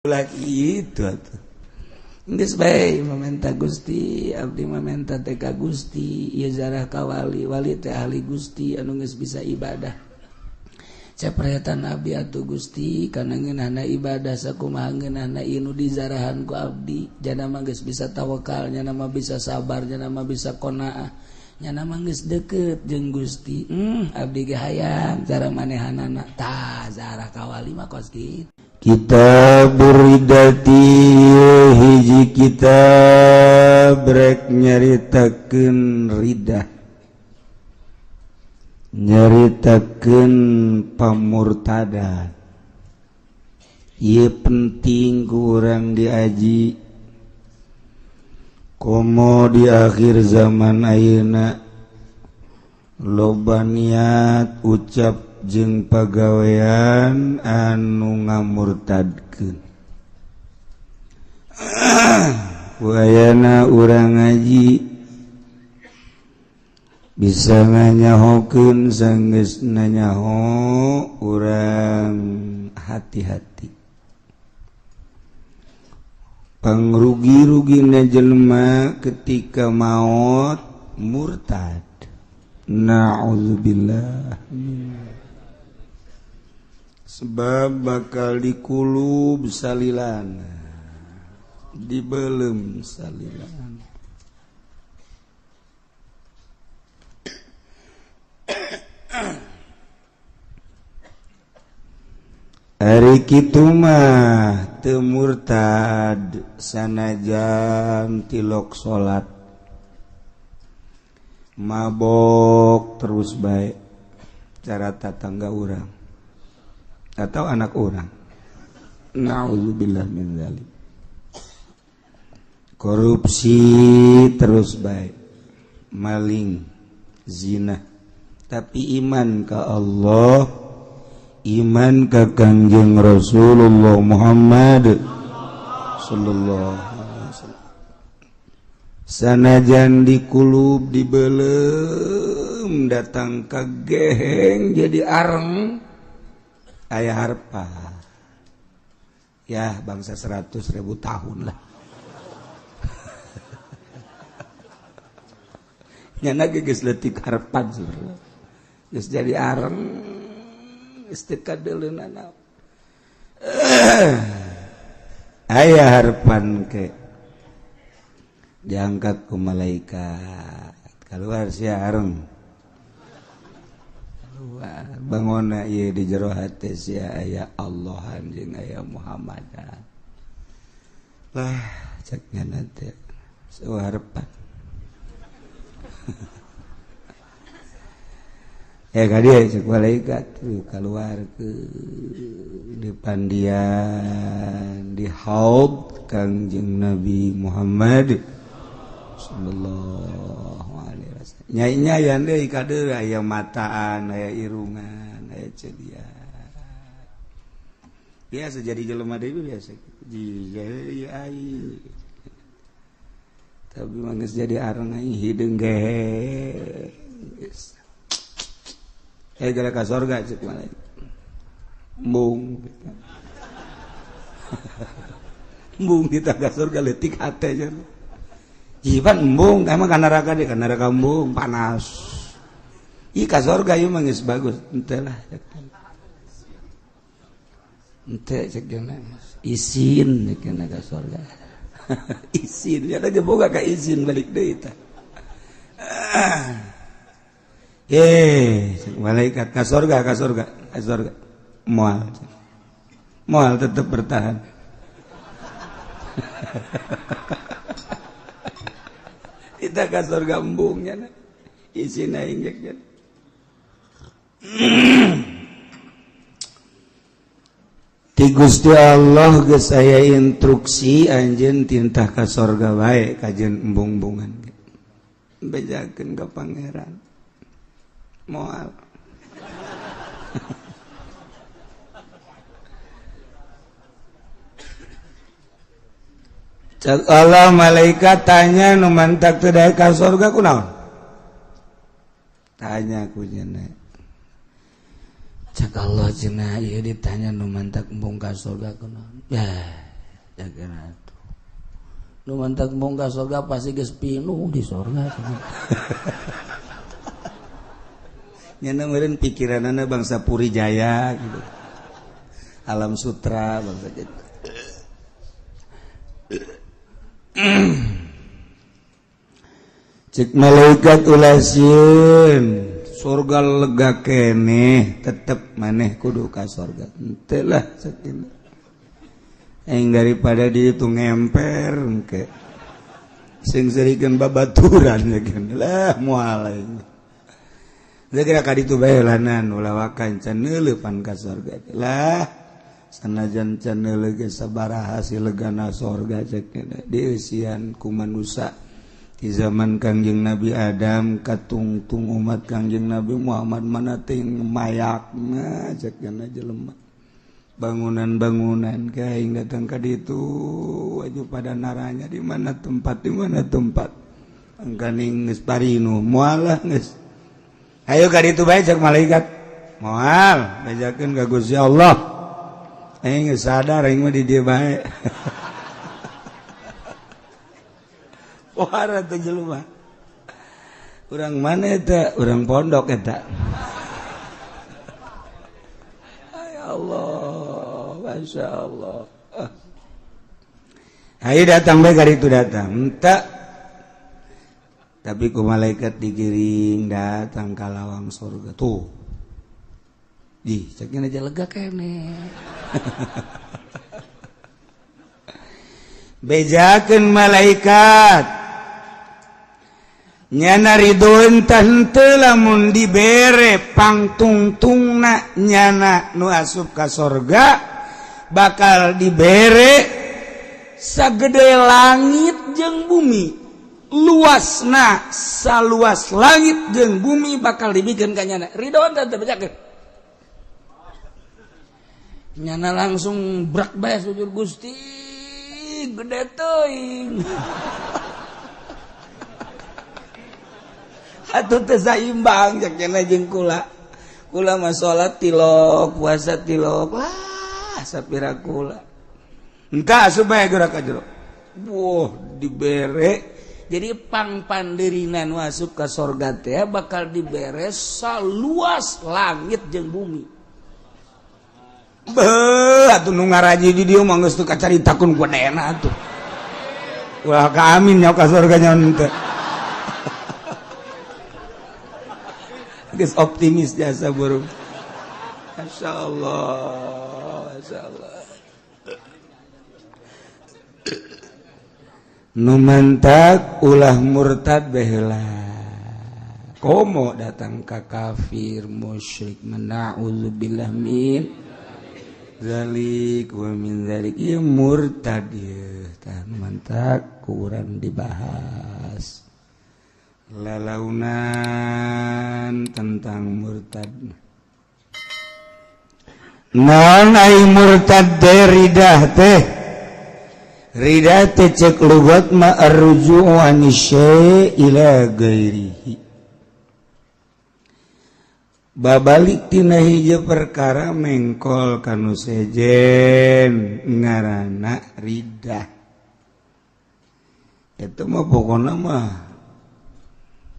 itu geus bae meminta Gusti abdi meminta teh ka Gusti ieu zarah ka wali teh ahli Gusti anu geus bisa ibadah capretan abdi atuh Gusti kana ngeunahna ibadah sakumaha ngeunahna ieu nu dizarahan ku abdi jana mah geus bisa tawakal nya mah bisa sabar nya mah bisa qanaah nya mah geus deukeut jeung Gusti abdi ge hayang cara manehanana tah zarah ka wali mah kos kitu kita beridati hiji kita brek nyaritakeun ridah nyaritakeun pamurtadan ieu penting ku urang diaji komo di akhir zaman ayeuna loba niat ucap jeung pagawean anu ngamurtadkeun wayana urang ngaji bisa nganyahokeun sanggeus nanyaho urang hati-hati pangrugi-rugina jelema ketika maut murtad na'udzubillah sebab bakal dikulub salilan dibelem salilan ari kitu mah teu murtad sanajan tilok salat mabok terus baik cara tatangga urang atau anak orang na'udzubillah min dzalik korupsi terus baik maling zina tapi iman ka Allah iman ka Kangjeng Rasulullah Muhammad sallallahu alaihi wasallam sanajan dikulub dibelem datang ka geheng jadi areng aya harpa ya bangsa 100.000 tahun lah nyana geus leutik harpan sebenarnya geus jadi areng geus teu kadeuleunana aya harpan ke diangkat ku malaikat kaluar sia areng bangona ieu di jero hate sia aya Allahan jeung aya Muhammadan lah cek nyana teh sawarpan ya kadieu cek malaikat kaluar ke di pandian di haud Kangjeng Nabi Muhammad sallallahu alaihi wasallam nyai-nyayan deui kadeu aya mataan aya irungan aya cedian biasa jadi jelema deui biasa jadi ai tapi mah geus jadi areng ai hideung geus gara ka sorga cek malaikat embung embung di tangga surga leutik hate nya jiban embung emang ka neraka deh ka neraka embung panas ih ka surga ieu mah geus bagus henteu lah henteu cek dina izin cek dina ka surga izin nya da boga ka izin balik deui tah cek malaikat ka surga moal tetap bertahan kita ka surga embungnya isina injek ti Gusti Allah geus aya instruksi anjeun tintah ka surga bae kajeun embung-embungan bejakeun ka pangeran moal cak Allah malaikat tanya nu mantak teu daek ka surga kunaon tanya ku cenah cak Allah cenah ieu ditanya nu mantak embung ka surga kunaon ya nu mantak bongka surga pasti geus pinuh di surga. Nyana meureun pikiranana bangsa Puri Jaya gitu. Alam Sutra bangsa gitu. Cek malaikat ulah sieun surga lega keneh tetep maneh kudu ka surga. Henteu lah sakitu. Aing daripada di itu ngemper engke. Sing serikeun babaturan yakin lah moal aing. Da kira ka ditu bae lanan ulah wakan can neuleuh pan ka surga. Lah sanajan can neuleuh ge sabaraha silegana surga cek dieusian ku manusia di zaman Kangjeng Nabi Adam katungtung umat Kangjeng Nabi Muhammad mana ting mayakna cek kana jelema. Bangunan-bangunan kaing datang ka ditu aju pada naranya di mana tempat angkaning geus parinu moal geus ayo ka ditu bae cek malaikat moal bejakeun ka Gusti Allah aing geus sadar aing mah di dieu bae wara teh jelema urang mana eta urang pondok eta ya Allah Masya Allah. Ayo datang bae ka ditu datang. Entah. Tapi ku malaikat digiring datang ka lawang surga. Tuh. Di, cekin aja lega kene. Bejakeun malaikat. Nyana ridhoeun tah henteu lamun dibere pangtungtungna nyana nu asup ka surga. Bakal dibere sagede langit jeung bumi luasna saluas langit jeung bumi bakal dibikeun ka nyana ridhoan teh bejakeun nyana langsung brak bae sujud Gusti gede teuing atuh teu saimbang cek nyana jeung kula mah salat tilok puasa tilok lah sapira kula entah supaya gerak ka jero wah dibere jadi pangpandeurina nu asup ka surga teh bakal dibere saluas langit jeung bumi beuh atuh nu ngaraji di dieu mah geus teu kacaritakeun ku daena atuh ulah ka amin nya ka surga nya teh geus optimis jasa burung masyaallah nu mantak ulah murtad baheula komo datang ka kafir musyrik na'udzubillah min zalik wa min zalik ieu murtad ieu tah mantak kurang dibahas lalaunan tentang murtad. Naon ai murtad ridah teh ridah teh cek lugat ma arruju' an syai' ila ghairihi babalik tina hiji perkara mengkol kanu sejen ngaranna ridah eta mah pokona mah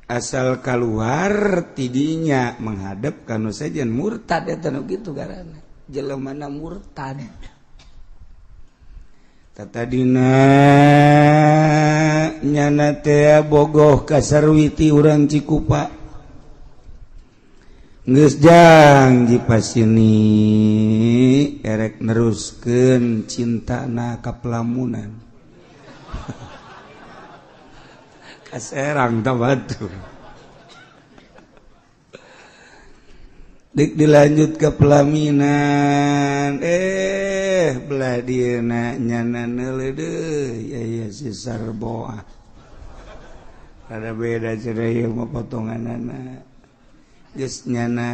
asal keluar tidinya menghadap kanu sejen murtad eta nu kitu ngaranna jelemana murtad tatadina nyana teh bogoh ka sarwiti urang Cikupa geus janji pasini erek neruskeun cintana ka pelamunan ka Serang tah batur dik dilanjut ke pelaminan belah dieuna nyana neuleuh deui aya si Sarboa rada beda cenah ieu mah potonganana geus nyana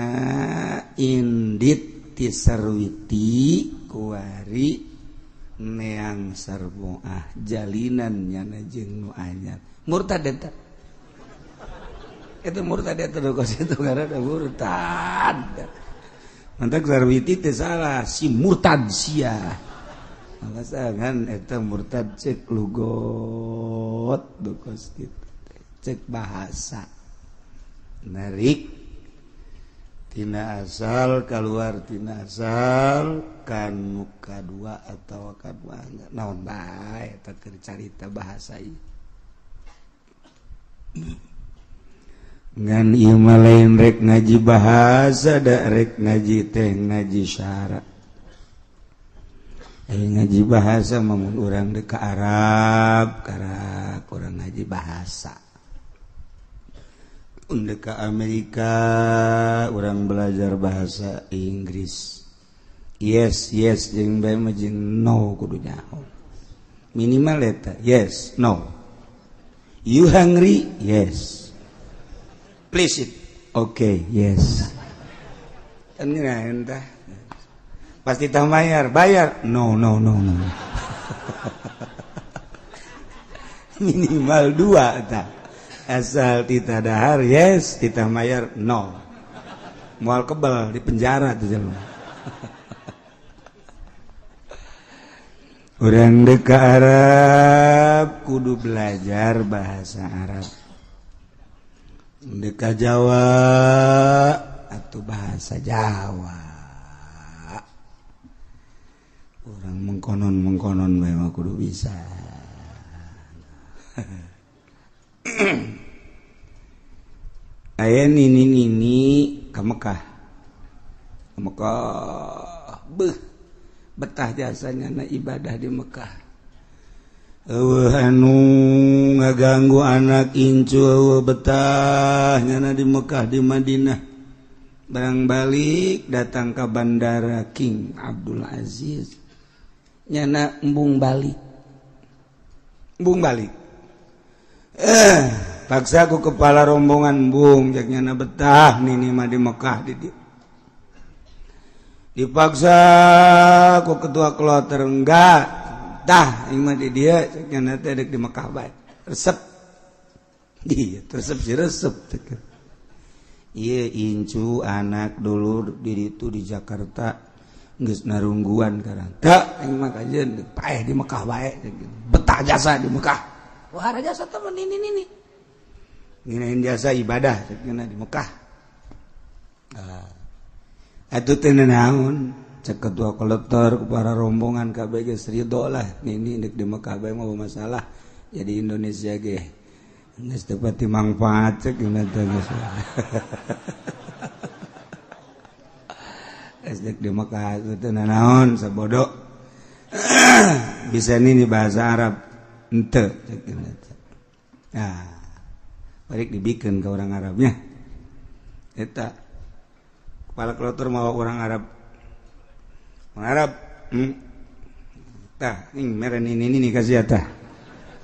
indit ti sarwiti kuari neang Sarboa jalinan nyana jeung nu anyar murtad eta itu murtad eta do kos itu ngaranna murtad mantak sarwiti teh salah si murtad sia alasangan eta murtad cek lugot dukos gitu cek bahasa narik tina asal keluar tina asal kan muka dua atau kadua naon bae eta keur carita bahasa ieu ngan ieu mah lain rek ngaji bahasa da rek ngaji teh ngaji syara ngaji bahasa mamun urang dek ka Arab karak urang ngaji bahasa dek ka Amerika urang belajar bahasa Inggris yes jeung bae mah jeung no kudu nyaho minimal eta yes no you hungry yes please it okay yes kan entah pasti tak bayar no minimal 2 tak asal tita dahar yes tita bayar no moal kebal di penjara tuh jelema urang dek ka Arab kudu belajar bahasa Arab dek ka Jawa atau bahasa Jawa orang mengkonon memang kudu bisa aya nini ke Mekah betah jasanya na ibadah di Mekah anu ngaganggu anak incu betahnya na di Mekah di Madinah barang balik datang ke bandara King Abdul Aziz nyana embung balik paksa ku kepala rombongan embung jak nyana betah nini mah di Mekah dipaksa ku ketua kloter enggak tah ieu mah di dia jak nyana teh dek di Mekah bae resep dia resep si resep ieu incu anak dulur di ditu di Jakarta geus narungguan karang da aing mah kajeun paeh di Mekah bae betah jasa di Mekah wah jasa temen ini nginain jasa ibadah cenah di Mekah atuh teh naon cek ketua kolektor para rombongan kabeh geus ridho lah ini di Mekah bae mah masalah jadi Indonesia ge geus teu pati manfaat cek teh geus esdek di Mekah itu naon sabodo bisa ini bahasa Arab ente nah balik dibikin ke orang Arabnya eta kepala kloter mau orang Arab tah ini meren ini kasih tah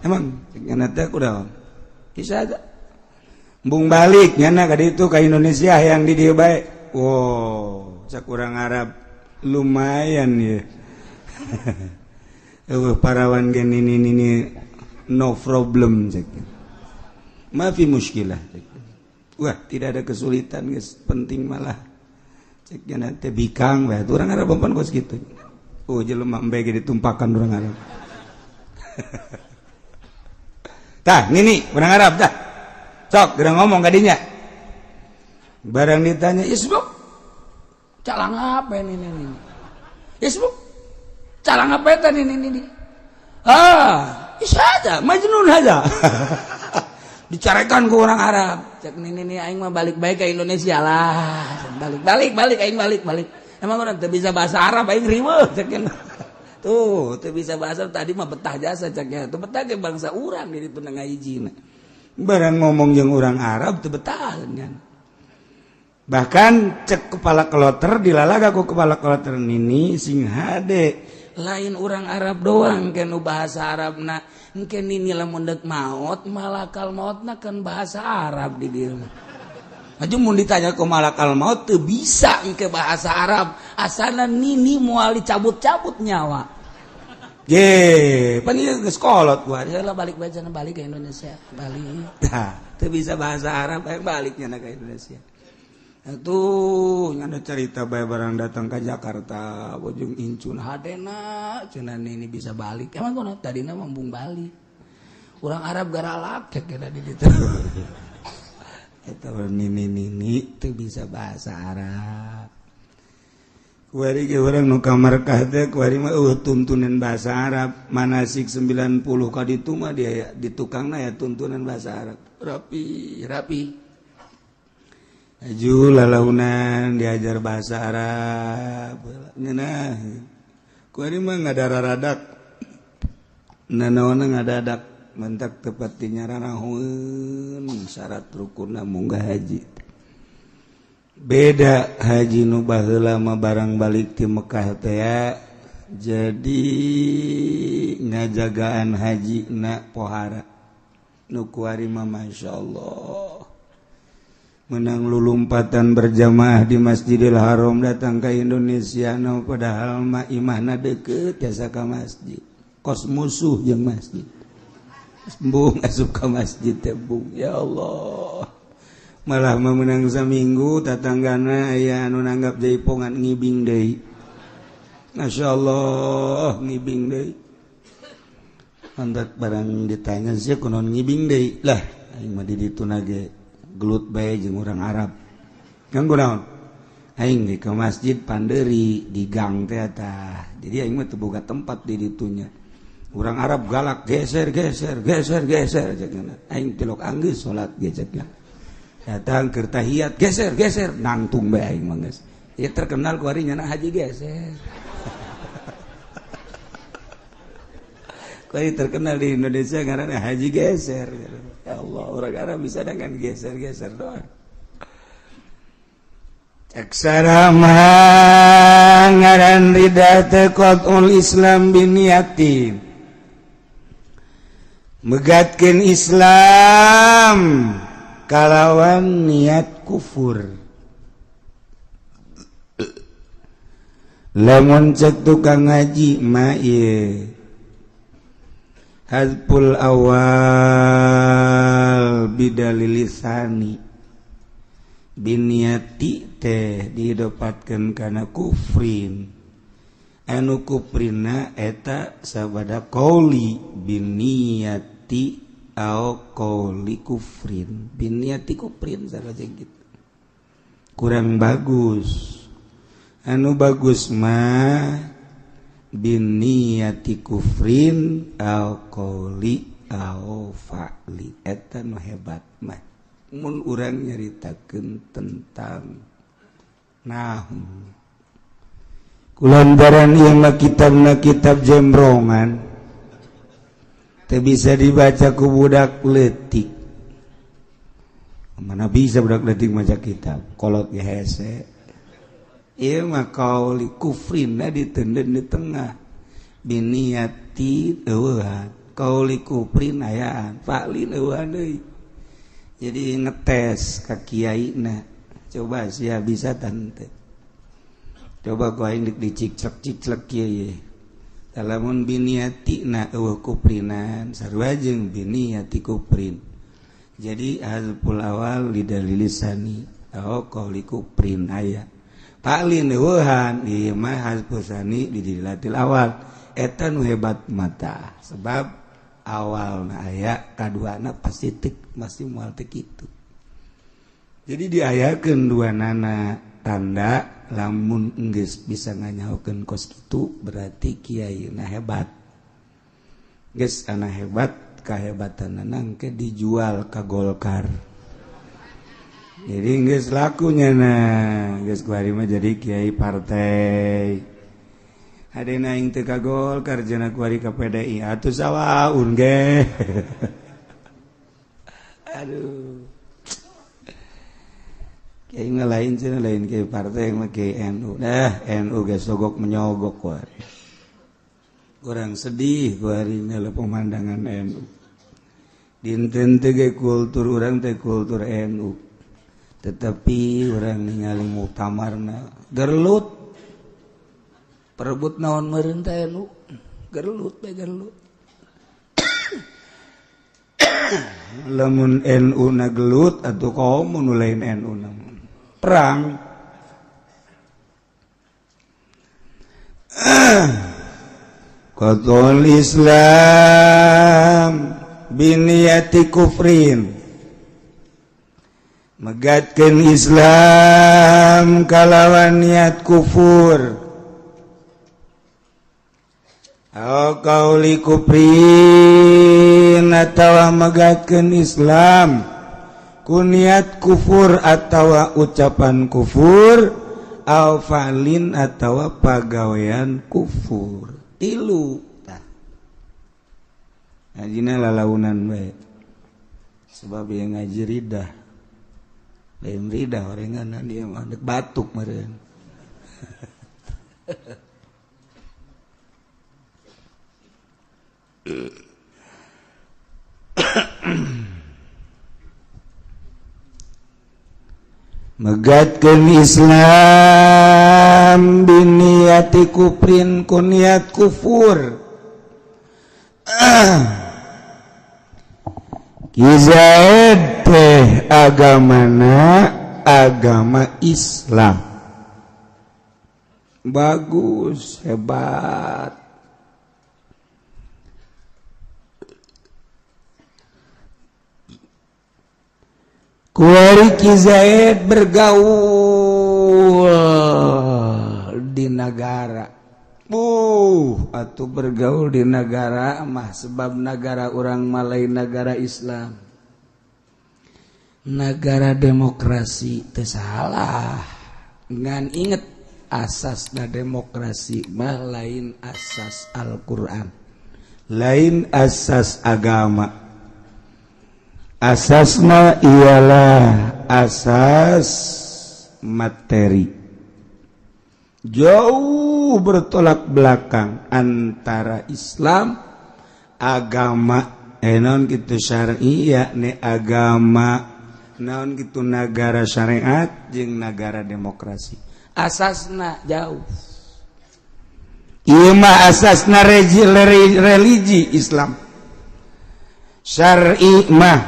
emang nyana teh kuda bisa aja bung balik nyana ka ditu ka Indonesia yang di dieu bae wow kurang Arab lumayan ya parawan gen ini no problem cek maafi muskilah cek wah tidak ada kesulitan guys penting malah cek nanti bikang bae urang Arab pun kos gitu jelema embe ge ditumpakan urang Arab tah nini urang Arab tah sok gerang ngomong kadinya barang ditanya isbuk calang apa ini Facebook calang apa itu ini bisa aja majnun aja dicarikan ke orang Arab cek ini aing mah balik ke Indonesia lah balik aing balik emang orang tuh bisa bahasa Arab aing riweuh cek tuh bisa bahasa tadi mah betah jasa ceknya tuh betah ke bangsa urang di ditu ngahijina barang ngomong jeung urang Arab tuh betah nya bahkan cek kepala kloter dilalaga ku kepala kloter nini sing hade lain orang Arab doang kan bahasa Arabna engke nini lamun deuk maot malakal mautna kan bahasa Arab di dieu aju mun ditanya ku malakal maut teu bisa engke bahasa Arab asalna nini moal dicabut-cabut nyawa pan ieu geus kolot gua heula balik ke Indonesia balik tah teu bisa bahasa Arab balik nya ka Indonesia Atuh ada cerita bae barang datang ke Jakarta Bojong Incun hadena cuman ini bisa balik emang kono tadina mambung balik urang Arab garalak kira di ditu eta nini teu bisa bahasa Arab kuari ge urang nu ka markah teh kuari mah tuntunan bahasa Arab manasik 90 ka ditu mah dia di tukangna ya tuntunan bahasa Arab rapi aju lalaunan diajar bahasa Arab ngeunah kuari mah ngadara-radak nanaonna ngadadak mentak tepat dinyaranaheun syarat rukunna munggah haji beda haji nu baheula mah barang balik ti Mekah teh ya jadi ngajagaan haji na pohara nu kuari mah masyaallah menang lulumpatan berjamaah di Masjidil Haram datang ke Indonesia no padahal mah imahna deukeut tiasa ka masjid kos musuh jeung masjid bung asup ka masjid teh bung ya Allah malah mah menang saminggu tatanggana aya anu nanggap jaipongan ngibing deui masyaallah ngibing deui andak barang ditanya sia kunaon ngibing deui lah aing mah di ditu nage gelut bae jeung urang Arab nganggo naon aing di ke masjid panderi di gang teh tah jadi aing mah teu boga tempat di ditunya urang Arab galak geser cenah aing tilok anggeus salat ge cenah datang keur tahiyat geser nangtung bae aing mah geus ieu terkenal ku ari nyana haji geser Kali terkenal di Indonesia karena haji geser. Ya Allah, orang Arab bisa dengan geser-geser doang. Aksarama ngaran rida taqatul Islam biniyatin. Megatkeun Islam kalawan niat kufur. Lamun cek tukang ngaji mah ieu hazpul awal bidalilisani biniati teh didapatkeun kana kufrin anu kufrina eta sabada qauli biniati au qauli kufrin biniati kufrin saraja gitu kurang bagus anu bagus mah biniyati kufrin au qauli au fa'li eta nu hebat mah mun urang nyaritakeun tentang nahu kulantaran ieu mah kitabna kitab jembrongan teu bisa dibaca ku budak leutik mana bisa budak leutik maca kitab kolot ge hese ieu mah qauli kufrinna diteuneun di tengah biniyati eueuhan qauli kufrin ayaan fa'lin eueuhan deui jadi ngetes ka kiaina coba sia bisa tante coba ku aing dik diciclek kieu lamun biniyatina eueuh kufrinan sarua jeung biniyati kufrin jadi hazful awal lidalilisani au qauli kufrin aya Paklin eueuhan ieu mah hazfusani di dilatil awal eta nu hebat mata sebab awalna aya kaduana pasti tek masih moal teh kitu jadi diayakeun duanana tanda lamun geus bisa nganyahokeun kos kitu berarti kiayeuna hebat geus ana hebat kahebatanna nangke dijual ka Golkar jadi geus lakunya nah geus kuari mah jadi kiai partai hadena aing teu ka Golkar cenah kuari ka PDI atuh sawaun ge aduh kiai mah lain cenah lain kiai partai mah kiai NU dah NU geus sogok menyogok kuari kurang sedih kuari mah pemandangan NU dinten teh ge kultur urang teh kultur NU tetapi orang ningali muktamarna gerlut perebut naon meureun teh nu gerlut lamun NU na gelut atuh kaum nu lain NU na perang. Qatul Islam biniyati kufrin, megatkeun Islam kalawan niat kufur. Au qauli kufrin atawa megatkeun Islam ku niat kufur atawa ucapan kufur, au fa'lin atawa pagawean kufur. Tilu tah. Ngajina lalaunan bae. Sebab yang ngaji ridah. Lain ridah orengan dia mah dek batuk meureun. Megatkeun Islam biniyati kufrin ku niat kufur. Ki Zaid teh agamana agama Islam. Bagus, hebat. Kuari Ki Zaid bergaul di negara. Atuh bergaul di negara mah sebab negara orang Malay negara Islam. Negara demokrasi teu salah. Ngan inget asasna demokrasi mah lain asas Al-Qur'an. Lain asas agama. Asasna ialah asas materi. Jauh bertolak belakang antara Islam agama naon kitu syar'i yakni agama naon kitu negara syariat jeung negara demokrasi. Asasna jauh. Ieu mah asasna religi Islam. Syar'i mah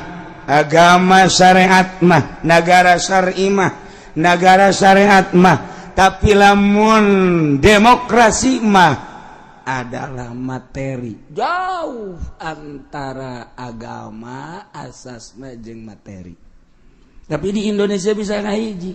agama syariat mah, negara syar'i mah, negara syariat mah, tapi lamun demokrasi mah adalah materi. Jauh antara agama asasna jeung materi. Tapi di Indonesia bisa ngahiji.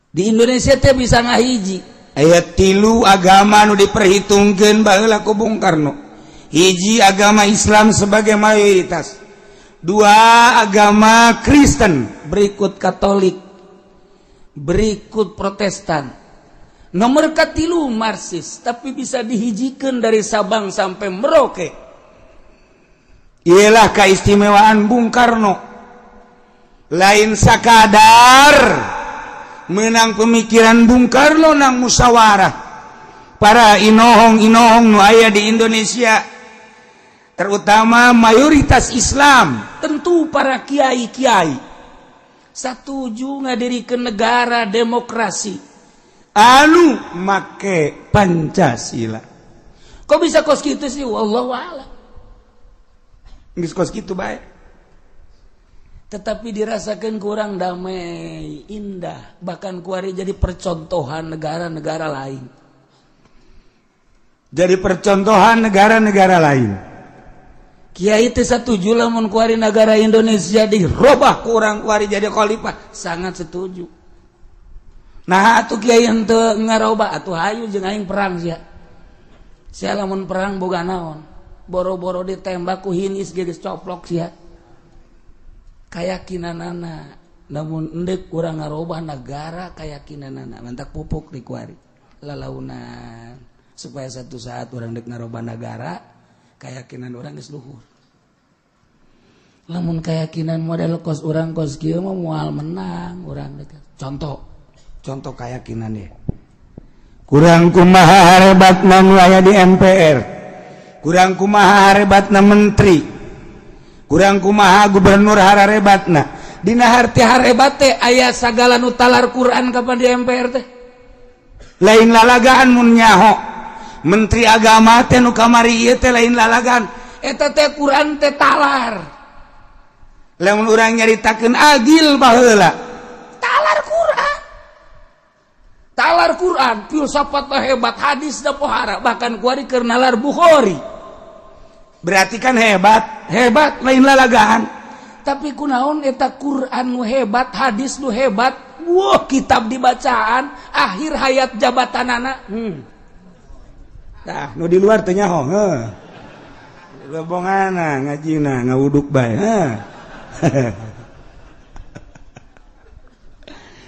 Di Indonesia teh bisa ngahiji. Aya 3 agama nu diperhitungkeun baheula ku Bung Karno. Hiji agama Islam sebagai mayoritas, 2 agama Kristen, berikut Katolik, berikut Protestan, nomor katilu Marxis, tapi bisa dihijikeun dari Sabang sampai Merauke. Ialah keistimewaan Bung Karno. Lain sakadar menang pemikiran Bung Karno nang musyawarah para inohong-inohong nu aya di Indonesia, terutama mayoritas Islam, tentu para kiai-kiai setuju ngadirikeun negara demokrasi anu make Pancasila. Kok bisa kos kitu sih? Wallahu a'lam. Geus kos kitu bae. Tetapi dirasakan kurang damai, indah, bahkan kuari jadi percontohan negara-negara lain. Jadi percontohan negara-negara lain. Kiai teh setuju lamun kuari negara Indonesia dirobah ku urang kuari jadi khalifah, sangat setuju. Nah atuh kiai henteu ngarobah atuh hayu jeung aing perang sia. Sia lamun perang boga naon? Boro-boro ditembak ku hinis geus coplok sia. Kayakinanana namun endek urang ngarobah negara kayakinanana mantak pupuk di kuari. Lalaunan supaya satu saat urang dek ngarobah negara keyakinan orang geus luhur. Lamun keyakinan model kos orang kos kieu mah moal menang urang dek. Contoh keyakinan ye. Kurang kumaha harebatna nu aya di MPR. Kurang kumaha harebatna menteri. Kurang kumaha gubernur harebatna. Dina harti harebat teh aya sagala nu talar Quran kapan di MPR teh. Lain lalagaan mun nyaho. Menteri agama teh nu kamari ieu teh lain lalagan eta teh Quran teh talar lamun urang nyaritakeun agil baheula talar Quran filsafat hebat hadis da pohara bahkan kuari keur nalar Bukhari berarti kan hebat lain lalagaan tapi kunaon eta Quran nu hebat hadis nu hebat wah kitab dibacaan akhir hayat jabatanana tah nu di luar teh nyaho lobongana ngajina ngawuduk bae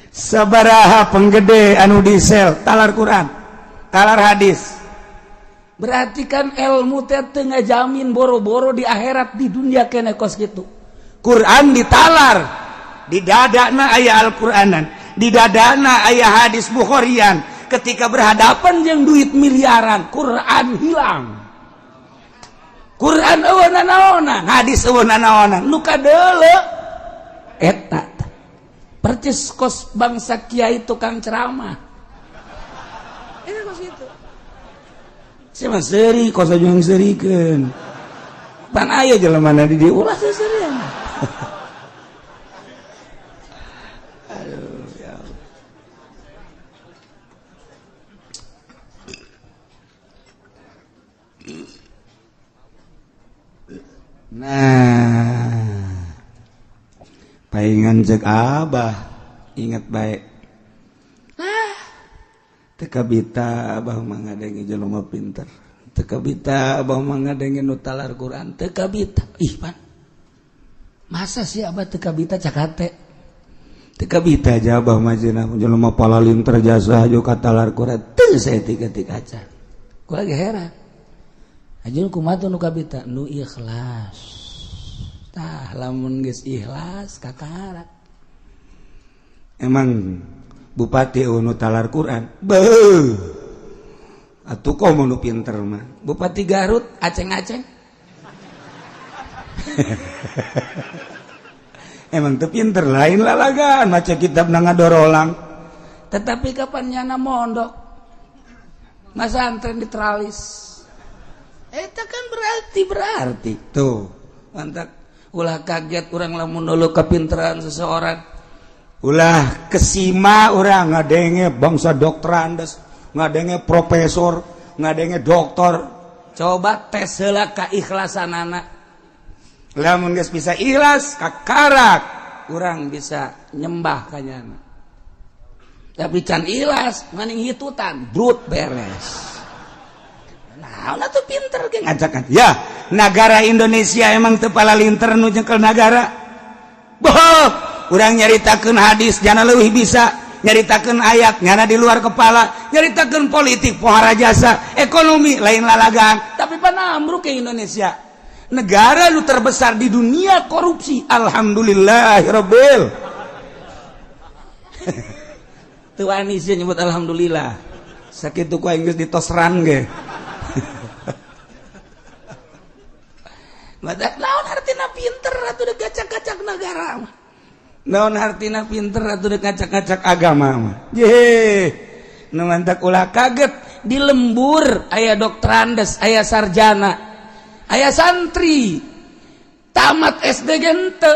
sabaraha penggede anu disel talar Quran talar hadis berarti kan ilmu teh teu ngajamin boro-boro di akhirat di dunia kene kos kitu Quran ditalar di dadana aya Al-Quranan di dadana aya hadis Bukharian ketika berhadapan jeung duit miliaran Quran hilang Quran eueuh nanaonan hadis eueuh nanaonan nu kadeuleu eta percis kos bangsa kiai tukang ceramah ini kos itu siapa seri kos aja yang serikeun pan aya jelema na di dieu ulah serian aduh ya Allah. Nah paingan cek abah ingat baik teka bita abah mangadengi jelema pinter teka bita abah mangadengi nu talar Quran teka bita ih pan masa sih abah teka bita cakate teka bita aja abah majina jelema palalinter jasa jo katalar Quran teu saya tiga-tiga acan ku lagi heran ajun kumaha nu kabita nu ikhlas tah lamun geus ikhlas kakara emang bupati nu talar Quran beuh atuh komo nu pinter mah bupati Garut aceng-aceng emang teu pinter lain lalagaan maca kitab na ngadorolang tetapi kapan nyana mondok masa antren di teralis eta kan berarti tuh mantap ulah kaget orang lamun nuluh kepinteran seseorang ulah kesima orang ngadenge bangsa dokterandes ngadenge profesor ngadenge doktor coba tes heula keikhlasanana lamun geus bisa ikhlas kakarak urang bisa nyembah ka nyana tapi can ikhlas maning hitutan brut beres nah tuh pinter ge ngajakan ya negara Indonesia emang teu palalinter nu jengkel negara boh urang nyaritakeun hadis jana leuwih bisa nyaritakeun ayat nyana di luar kepala nyaritakeun politik pohara jasa ekonomi lain lalagaan tapi panambruk ke Indonesia negara nu terbesar di dunia korupsi alhamdulillahirabbil teu wani sih nyebut alhamdulillah sakitu ku aing geus ditosran ge naon artina pinter atuh dek gacak-gacak negara mah naon artina pinter atuh dek gacak-gacak agama mah ye nu mantak ulah kaget di lembur aya dokterandes aya sarjana aya santri tamat SD gen teu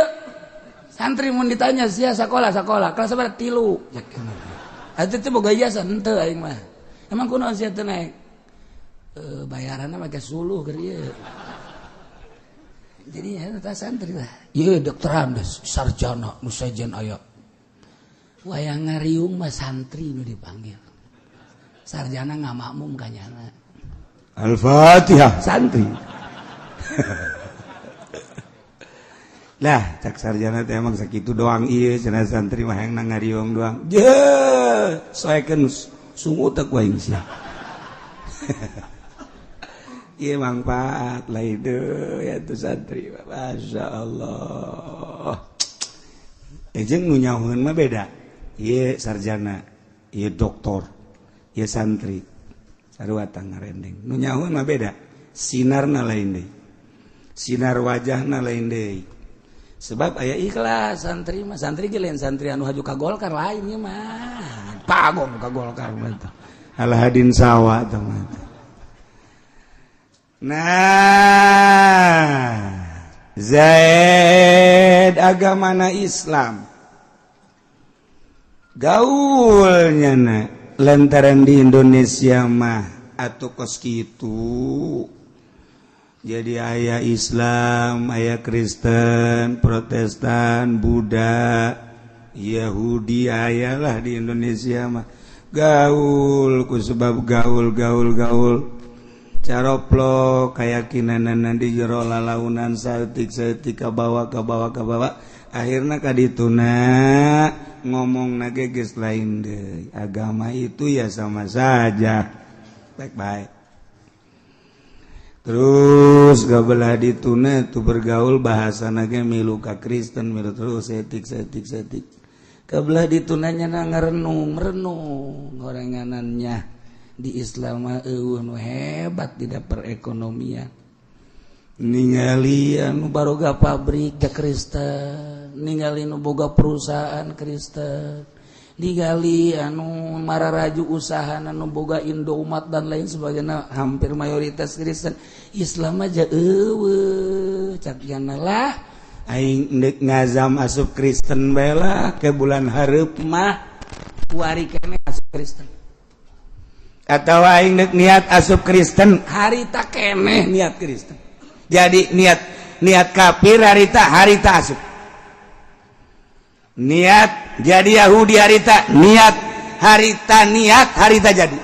santri mun ditanya sia sakola kelas sabaraha 3 atuh teh boga ijazah henteu aing mah emang kunaon sia teu naik bayaranna make suluh keur ieu jadi ya eta santri lah ieu dokterandes sarjana nu sajen aya wayang ngariung mah santri nu dipanggil sarjana ngamakmum ka nyana Al-Fatihah santri lah cak sarjana teh emang sakitu doang ieu cenah santri mah hayang ngariung doang je soekeun sungu teh ku aing sia iya manfaat lah itu ya tuh santri masya Allah ejeng nu nyahoeun mah beda iya sarjana iya doktor iya santri sarua ngarendeng nu nyahoeun mah beda sinarna lain deui sinar wajahna lain deui sebab aya ikhlas santri mah santri ge lain santri anu haju ka Golkar lain ieu mah pagong ka Golkar mah Alhadin Sawa teh mah nah Zaid agamana Islam gaulnya lantaran di Indonesia mah atau kos kitu jadi aya Islam, aya Kristen, Protestan, Buddha, Yahudi ayalah di Indonesia mah gaul ku sebab gaul caroplok keyakinan di jero lalaunan saeutik ka bawa akhirna kadituna ngomong nage geus lain deui agama itu ya sama saja baik-baik terus gabelah dituna tu bergaul bahasa nage milu ka Kristen milu terus etik kabelah ditunanya na ngarenung gorenganannya di Islam nu hebat tidak perekonomian ningali anu baroga pabrik ke Kristen ningali nu boga perusahaan Kristen ningali anu mararaju usaha anu boga Indomaret dan lain sebagainya hampir mayoritas Kristen Islam aja cakyana lah aing ndek ngazam asup Kristen bae lah ke bulan hareup mah wari keneh asup Kristen atau aing ndek niat asup Kristen harita keneh niat Kristen jadi niat kafir harita asup niat jadi Yahudi harita harita jadi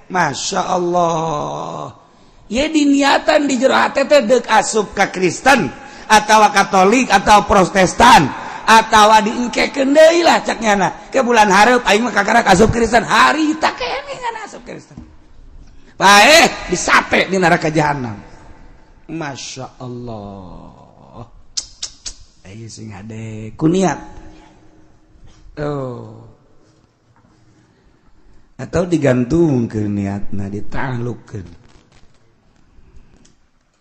Masya Allah ya diniatan di jero hate teh deuk asup ka Kristen atau Katolik atau Protestan atau diengkekeun deui lah caknyana ke bulan hareup aing mah kakarak asup Kristen harita keneh ngan asup Kristen bae disape di neraka jahanam Masya Allah ayo sing hade kuniat atau digantungkeun niatna ditaklukkeun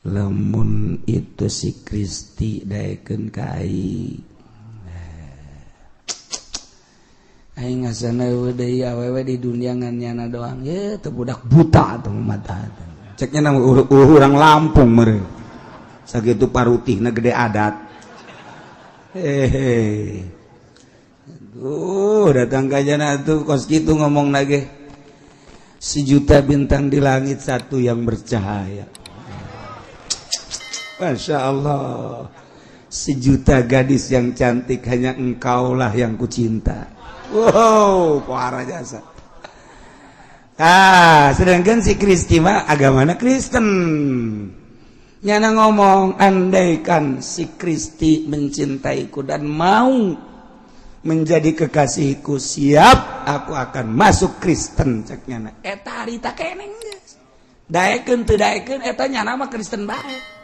lamun itu si Kristi daekeun ka aing aing ngasana deui awewe di dunia ngannyana doang ye teu budak buta atuh mata ceknya nama urang Lampung mere sakitu parutihna gede adat datang kajana tuh kos kitu ngomong nage sejuta bintang di langit satu yang bercahaya Masya Allah sejuta gadis yang cantik hanya engkaulah yang kucinta wow kuara jasa sedangkan si Kristi mah agamana Kristen nyana ngomong andaikan si Kristi mencintaiku dan mau menjadi kekasihku siap aku akan masuk Kristen cek nyana eta harita keneh geus daekeun teu daekeun eta nyana mah Kristen bae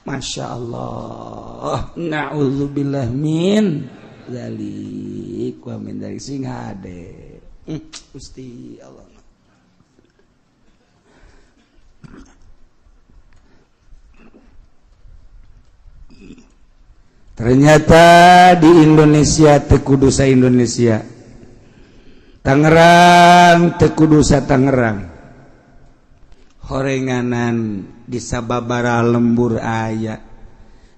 Masya Allah na'udzubillah min zalik wa min dzalik sing hade Gusti Allah ternyata di Indonesia teu kudu sa Indonesia Tangerang teu kudu sa Tangerang horenganan di sababara lembur aya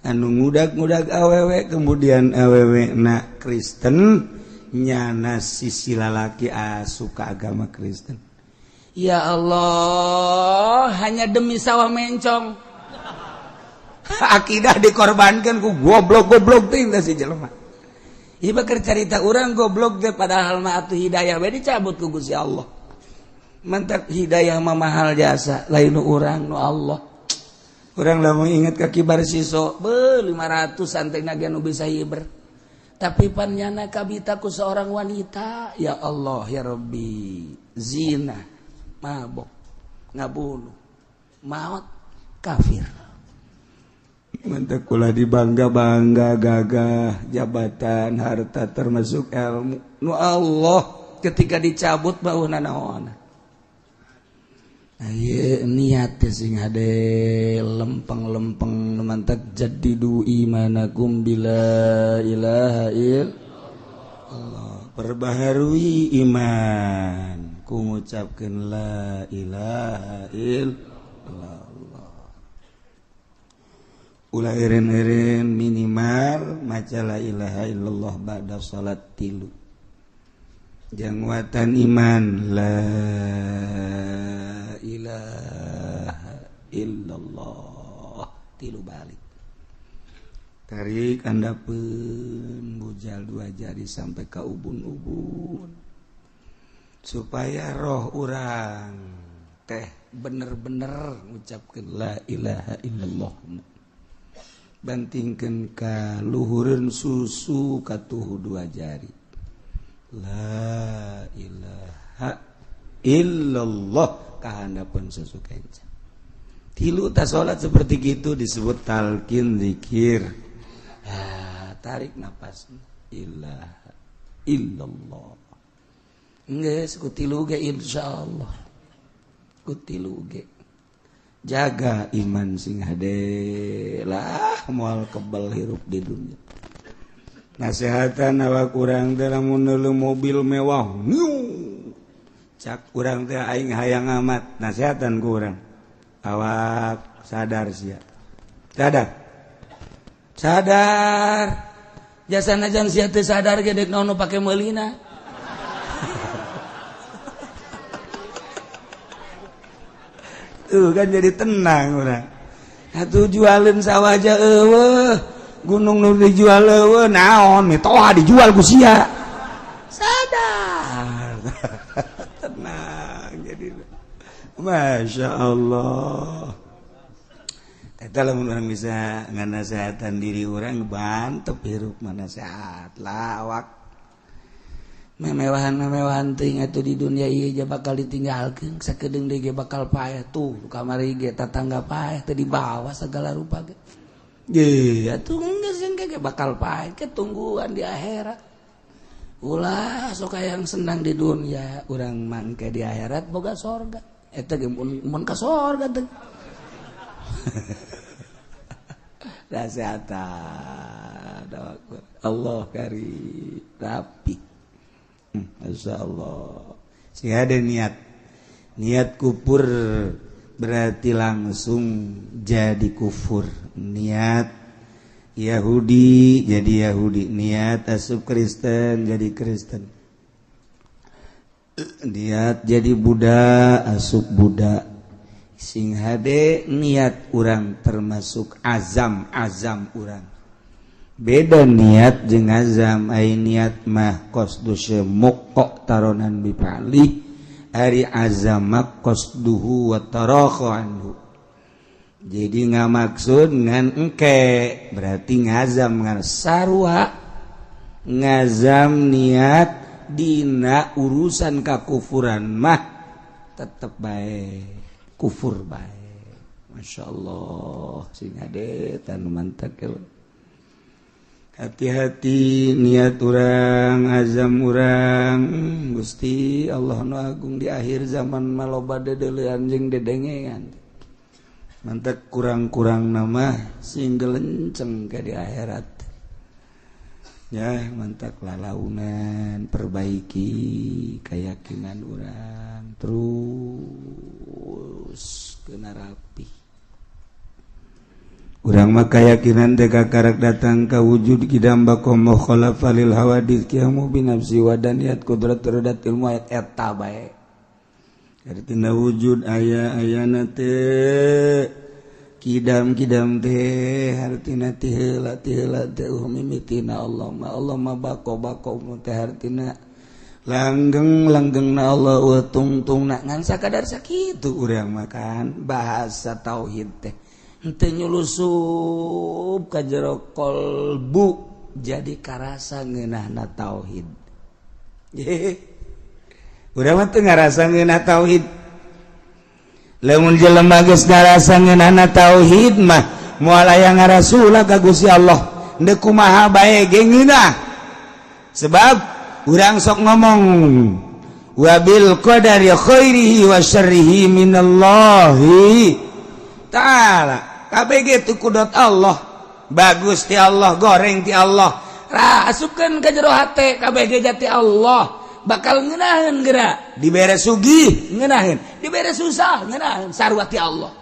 anu ngudag-ngudag awewe kemudian awewe na Kristen nyana sisi lalaki asuka agama Kristen ya Allah hanya demi sawah mencong akidah dikorbankan ku goblok teh si jelema ieu bakal carita urang goblok teh padahal mah atuh hidayah we dicabut ku Gusti Allah mantap hidayah mah mahal jasa lain nu urang nu Allah urang lamun inget ka kibar siso 500 santena ge nu bisa hiber tapi pannyana kabita ku seorang wanita ya Allah ya Rabbi zina mabok ngabunuh maut kafir mantap kula dibangga-bangga gagah jabatan harta termasuk ilmu nu Allah ketika dicabut bauna naon aye niat sing hade lempeng-lempeng mantap jadidu imanakum bila ilaha illallah perbaharui iman ku ngucapkeun la ilaha illallah ulah eren-eren minimal maca la ilaha illallah ba'da salat 3 jangwatan iman la ilaha illallah 3 balik tarik andapeun bujal 2 jari sampai ka ubun-ubun supaya roh urang teh bener-bener ngucapkeun la ilaha illallah bantingkeun ka luhureun susu katuhu 2 jari la ilaha illallah ka handapeun susu kenca 3 ta salat seperti gitu disebut talqin zikir. Tarik napas ilaha illallah geus ku 3 ge insyaallah ku 3 ge jaga iman sing hade lah moal kebal hirup di dunia nasehatan awak urang teh lamun neuleuh mobil mewah cak urang teh aing hayang amat nasehatan ku urang awak sadar sia sadar jasa najan sia teu sadar ge dek naon pake meulina tuh kan jadi tenang urang atuh jualin sawaja eueuh gunung nu dijual eueuh naon mitoha dijual ku sia sadar tenang jadi Masya Allah eta lamun urang bisa nganasehatan diri urang bantep hirup manasehat lah awak memewahan ting atuh di dunia ieu ja bakal ditinggalkeun sakedeung deui ge bakal paeh tuh kamari ge tatangga paeh teu dibawa segala rupa ge ye atuh geus ge bakal paeh ketungguan di akhirat ulah sok hayang senang di dunia urang mangke di akhirat boga sorga eta ge mun ka sorga teh nasehatan Allah karim rapi Masya Allah sih ada niat kufur berarti langsung jadi kufur niat Yahudi jadi Yahudi niat asup Kristen jadi Kristen niat jadi Buddha asup Buddha sing hade niat urang termasuk azam urang beda niat jeung azam ai niat mah qasdu syemuk taronan bipali ari azam qasduhu wa tarakhu anhu jadi ngamaksud ngan engke berarti ngazam ngan sarua ngazam niat dina urusan kakufuran mah tetep bae kufur bae masyaallah sing hade tanu mantap hati-hati niat urang azam urang Gusti Allah nu agung di akhir zaman maloba dedeleuan jeung dedengean mantap kurang-kurang nama sing gelenceng ke di akhirat ya mantap lalaunan perbaiki keyakinan urang terus kena rapi urang mah keyakinan teh kakarak datang ka wujud kidam bakom khalafal lil hawadits qiyamu binafsi wa daniyat qudrat terdat ilmu ayat eta bae artina wujud aya-ayana teh kidam teh artina teh heula teh mimitina Allah mah bako teh artina langgengna Allah tungtungna ngan sakadar sakitu urang makan bahasa tauhid teh henteu nyulusup ka jero kolbu jadi karasa ngeunahna tauhid. Urang mah teu ngarasa ngeunah tauhid. Lamun jelema geus ngarasa ngeunahna tauhid mah moal aya ngarasula ka Gusti Allah, henteu kumaha bae ge ngeunah. Sebab urang sok ngomong wa bil qadari khairihi wa syarrihi minallahi ta'ala. KBG itu kudot Allah bagus ti Allah goreng ti Allah rasupkeun ka jero hate KBG jati Allah bakal ngeunaheun geura dibere sugih ngeunaheun dibere susah ngeunaheun sarua ti Allah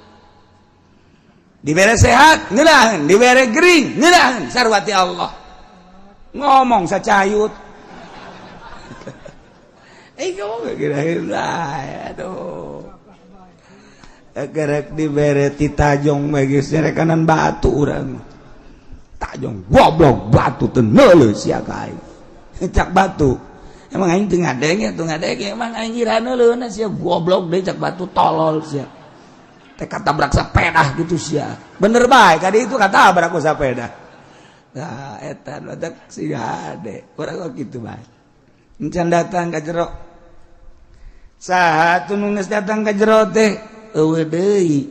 dibere sehat ngeunaheun, dibere gering ngeunaheun sarwati Allah. Ngomong sacayut. Kamu kira-kira aduh. Gerek dibere ti tajong bagi serekanan batu urang. Tajong goblok batu teu neuleuh sia ka aing. Cak batu. Emang aing teu ngadenge emang aing ngira neuleuhna sia goblok deui cak batu tolol sia. Teh katabrak sapeda gitu sia. Bener bae kadi itu katabrak ku sapeda. Nah, eta badak si ade. Urang kok kitu bae. Encan datang ka jero. Saha nu geus datang ka jero teh? Eueuh deui.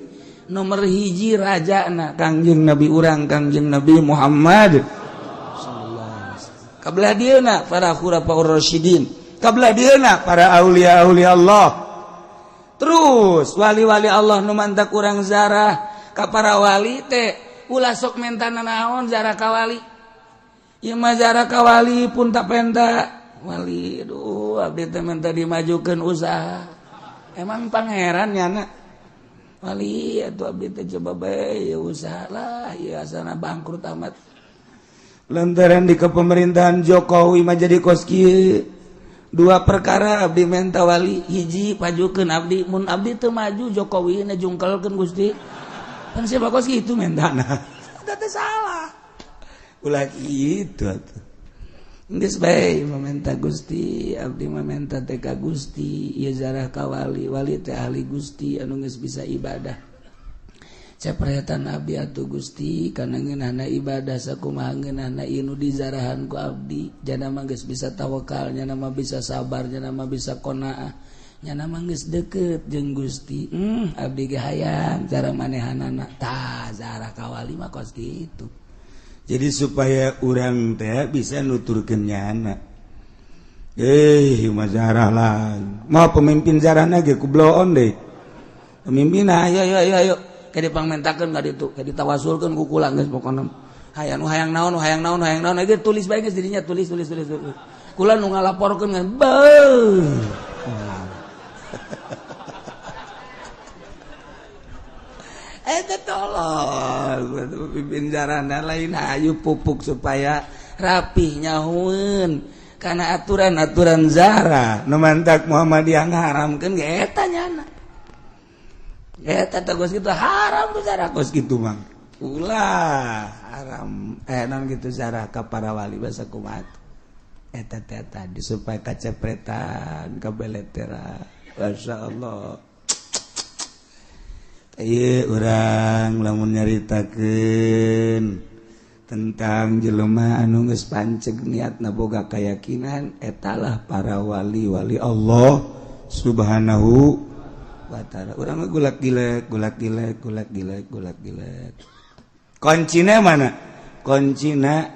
Nomor hiji rajana Kangjeng Nabi urang Kangjeng Nabi Muhammad sallallahu alaihi wasallam. Kabelah dieuna para khulafaur rasyidin. Kabelah dieuna para aulia-aulia Allah. Terus wali-wali Allah nu mantak urang zarah ka para wali teh ulah sok mentana naon zarah ka wali. Ieu mah zarah ka wali pun tak penta wali. Aduh abdi teh menta dimajukeun usaha. Emang pangeran nyana wali atuh abdi teh coba bae usaha lah ieu asana bangkrut amat. Lantaran di kepemerintahan Jokowi mah jadi kos kieu. Dua perkara abdi menta wali, hiji pajukeun abdi, mun abdi teu maju Jokowi na jungkelkeun Gusti. Kan siapa kos kitu mentana. Eta teh salah. Ulah kitu atuh. Geus bae meminta Gusti, abdi meminta teh ka Gusti, ieu zarah ka wali, wali teh ahli Gusti anu geus bisa ibadah. Capretan abdi atuh Gusti kana ngeunahna ibadah sakumaha ngeunahna ieu nu dizarahan ku abdi, jana mah geus bisa tawakal, jana mah bisa sabar, jana mah bisa qanaah, jana mah geus deukeut jeung Gusti. Abdi ge hayang cara manehanana tah zarah ka wali mah kos kitu. Jadi supaya orang teh bisa nuturkeun nyana. Mazarah lah. Mau pemimpin zarahna ge kubloon deui. Pemimpin ayo. Ke dipangmentakeun ka ditu, ke ditawasulkeun ku kula geus pokona. Hayang naon ge tulis bae geus dirinya tulis. Kula nu ngalaporkeun ngan beuh. Eta tolol pimpin jarana lain hayu pupuk supaya rapih nyahueun kana aturan-aturan zara nu mantak Muhammadiyah ngaharamkeun ge eta nyana. Eta teh geus kitu haram tuh zara geus kitu mah. Ulah haram naon kitu zara ka para wali basa kumaha. Eta teh tadi supaya kacepretan kabeleteran. Masyaallah. Orang lamun nyaritakeun tentang jelema anu geus panceg niatna boga kayakinan etalah para wali-wali Allah Subhanahu wa taala. Urang mah gulak-gilek. Kuncina mana? Kuncina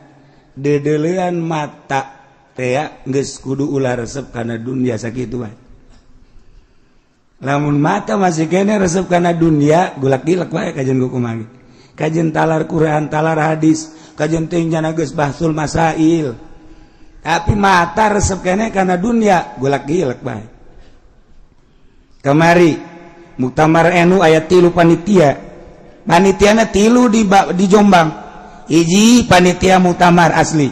dedeleuan mata teh geus kudu ulah resep kana dunya sakitu wae. Lamun mata masih kene resep kana dunia gulak-gilek wae kajen kumaha. Kajen talar Quran, talar hadis, kajen teh nyana geus bahsul masail. Tapi mata resep kene kana dunia gulak-gilek wae. Kamari Muktamar NU aya 3 panitia. Panitiana 3 di Jombang. Hiji panitia muktamar asli.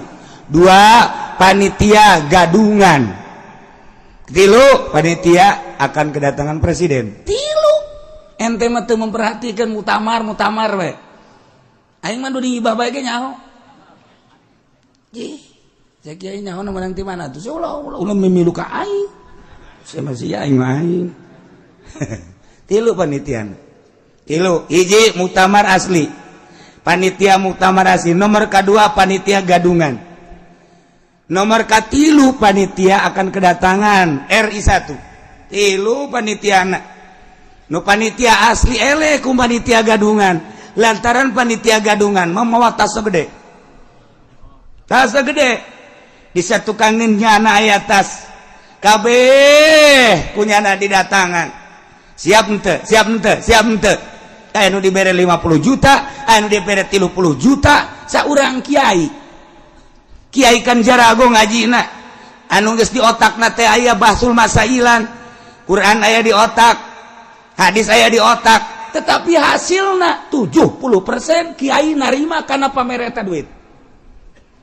2 panitia gadungan. 3 panitia akan kedatangan presiden. 3 ente mah teu memperhatikan muktamar we. Aing mah di ngibah bae ge nyaho. Cek kiai nyaho menang ti mana tuh? Ulah mimilu ka aing. Saya masih aing mah aing. 3 panitian. 3 hiji muktamar asli. Panitia muktamar asli. Nomor kedua panitia gadungan. Nomor katilu panitia akan kedatangan RI 1. 3 panitiana. Nu panitia asli ele ku panitia gadungan. Lantaran panitia gadungan mamawa tas segede. Tas segede. Disatukankeun nyana aya tas. Kabeh kunyana didatangan. Siap henteu. Anu dibere 50 juta, anu dibere 30 juta, saurang kiai. Kiai kan jarago ngajina. Anu geus di otakna teh aya bahsul masailan. Quran aya di otak. Hadis aya di otak. tetapi hasilna 70% kiai narima karena pamer eta duit.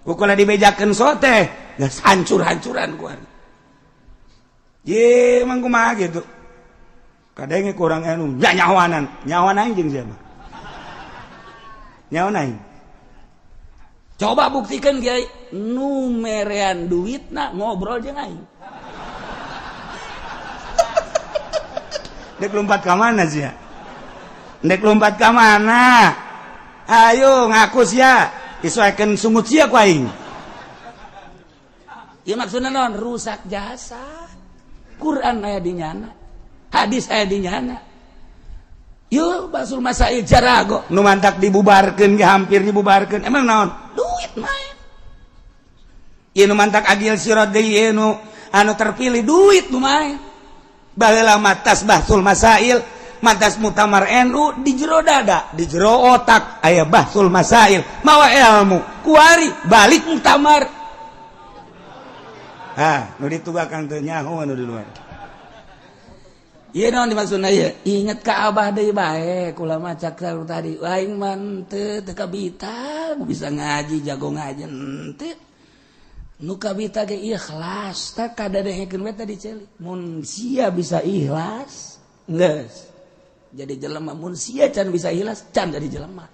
Ulah dibejakeun sote geus hancur-hancuran ku ari. Ye mah kumaha gitu. Kadenge kurang anu nyawanan aing jeung siapa? Nyawan aing. Coba buktikan kiai nu merean duitna ngobrol jeung aing. Dek lompat ka mana sia? Dek lompat ka mana? Ayo ngaku sia, disesuaikan sungut sia ku aing. Ieu maksudna naon? Rusak jasa. Quran aya di nyana. Hadis aya di nyana. Yo basul masail jarago nu mantak dibubarkeun ge hampir dibubarkeun. Emang naon? Duit main. Ieu nu mantak adil sirat deui nu anu terpilih duit nu main. Baheula matas bahsul masail, matas muktamar NU di jero dada, di jero otak aya bahsul masail, mawa ilmu. Kuari balik muktamar. Nu ditugakan teu nyaho anu di luar. Ieu naon dimaksudna ieu? Inget ka Abah deui bae, kula maca saur tadi. Aing mah teu kabita, bisa ngaji, jago ngaji teu. Nu kabita ge ikhlas, tak kadadengekeun we tadi ceuli. Mun sia bisa ikhlas, geus. Jadi jelema mun sia can bisa ikhlas, can jadi jelema.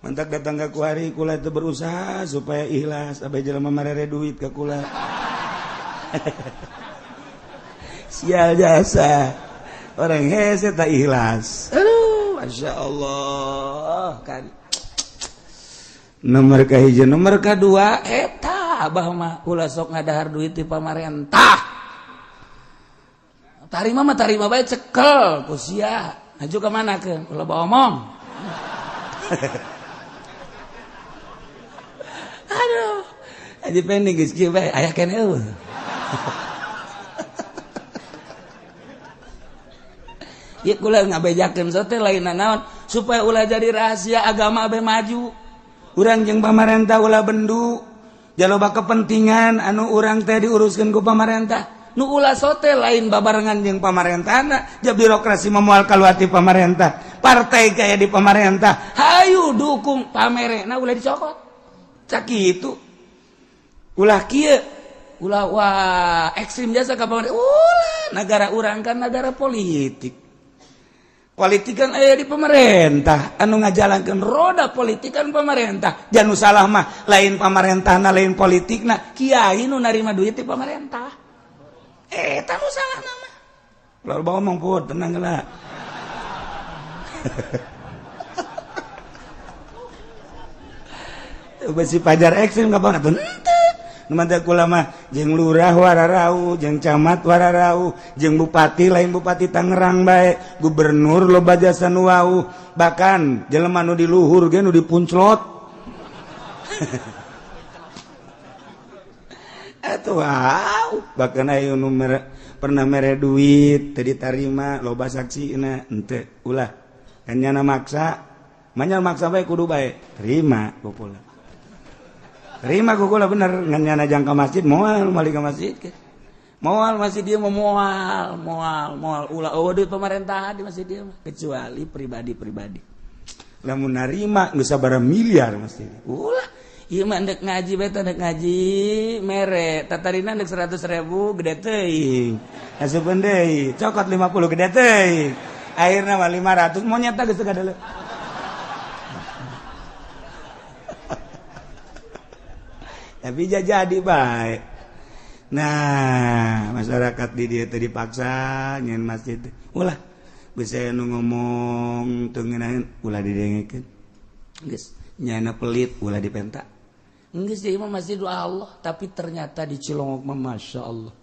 Mantak datang ka kuari kula teu berusaha supaya ikhlas, abe jelema marere duit ka kula. Sial jasa orang hese tak ikhlas. Aduh, masya Allah kan. Nomor kahiji, nomor kedua, eta abah mah ulah sok ngadahar duit di pamarentah. Tarima mah tarima bae cekel ku sia. Aju ka mana ke? Ulah bawa omong. Aduh, aji pending geus kieu bae aya keneh eueuh. Ya kula ngabejakeun sote lain naon supaya ulah jadi rahasia agama abe maju. Urang jeung pamarentah ulah bendu. Jaloba kepentingan anu urang teh diuruskeun ku pamarentah. Nu ulah sote lain babarengan jeung pamarentahna, jeung birokrasi memoal kaluati pamarentah. Partai kaya di pamarentah, hayu dukung pamerena ulah dicokot. Sakitu. Ulah kieu, ulah wah ekstrim jasa ka pamarentah. Ulah negara urang kan negara politik. Politik kan aya di pemerintah, anu ngajalankeun roda politik kan pemerintah. Jangan salah mah lain pamarentahna lain politikna, kiai nu narima duit di pemerintah. Eta nu salah nama. Lalu bawa ngomong put, tenang geula. Besi pajar ekstrim ka bawa teu. Numanta kula mah jeung lurah wararau, jeung camat wararau, jeung bupati lain bupati Tangerang bae, gubernur loba jasa nu wau, bahkan jelema nu di luhur ge nu dipunclot. Atuh wow, bahkan aya nu pernah mere duit teu ditarima loba saksina henteu ulah. Kanyana maksa, manya maksa bae kudu bae, terima pokona. Terima kukula bener nganyana jangka masjid moal mali ka masjid ke. Moal masjid dia moal ulah duit pemerintahan di masjid dia kecuali pribadi. Lamun narima geus sabaraha miliar masjid. Ulah ieu mah endek ngaji bae teh ngaji mere tatarina endek 100.000 gede teuing. Asupeun deui cokot 50 gede teuing. Akhirna mah 500 mau nyata geus teu kadele. Tapi jadi baik. Nah, masyarakat di dia tadi dipaksa nyen masjid. Ulah bisa nu ngomong teu ngeunaheun ulah didengekeun. Geus nyana pelit ulah dipenta. Geus ieu mah masjid Allah, tapi ternyata di Cilongok mah masyaallah.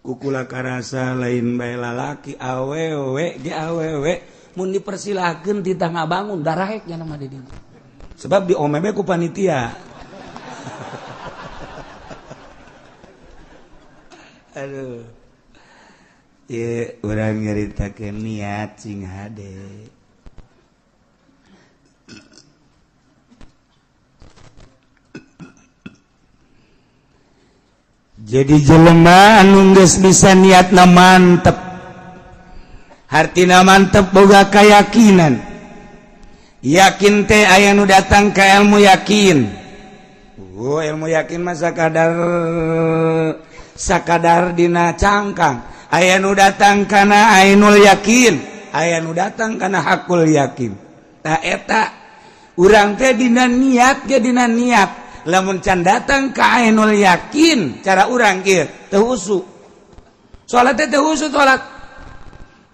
Kukula karasa lain bae lalaki awewe ge awewe mun dipersilahkeun ti tangga bangun darahek nya mah di dieu. Sebab diomebe ku panitia. Aduh, ya orang nyeritakeun niat cing hade. Jadi jelema anu geus bisa niatna mantep, hartina mantep boga keyakinan yakin teh aya nu datang ka ilmu yakin ilmu yakin mah sakadar dina cangkang aya nu datang kana ainul yakin aya nu datang kana hakul yakin ta eta urang teh dina niat ge dina niat lamun can datang ka ainul yakin cara urang kieu teu husu salat teh teu husu salat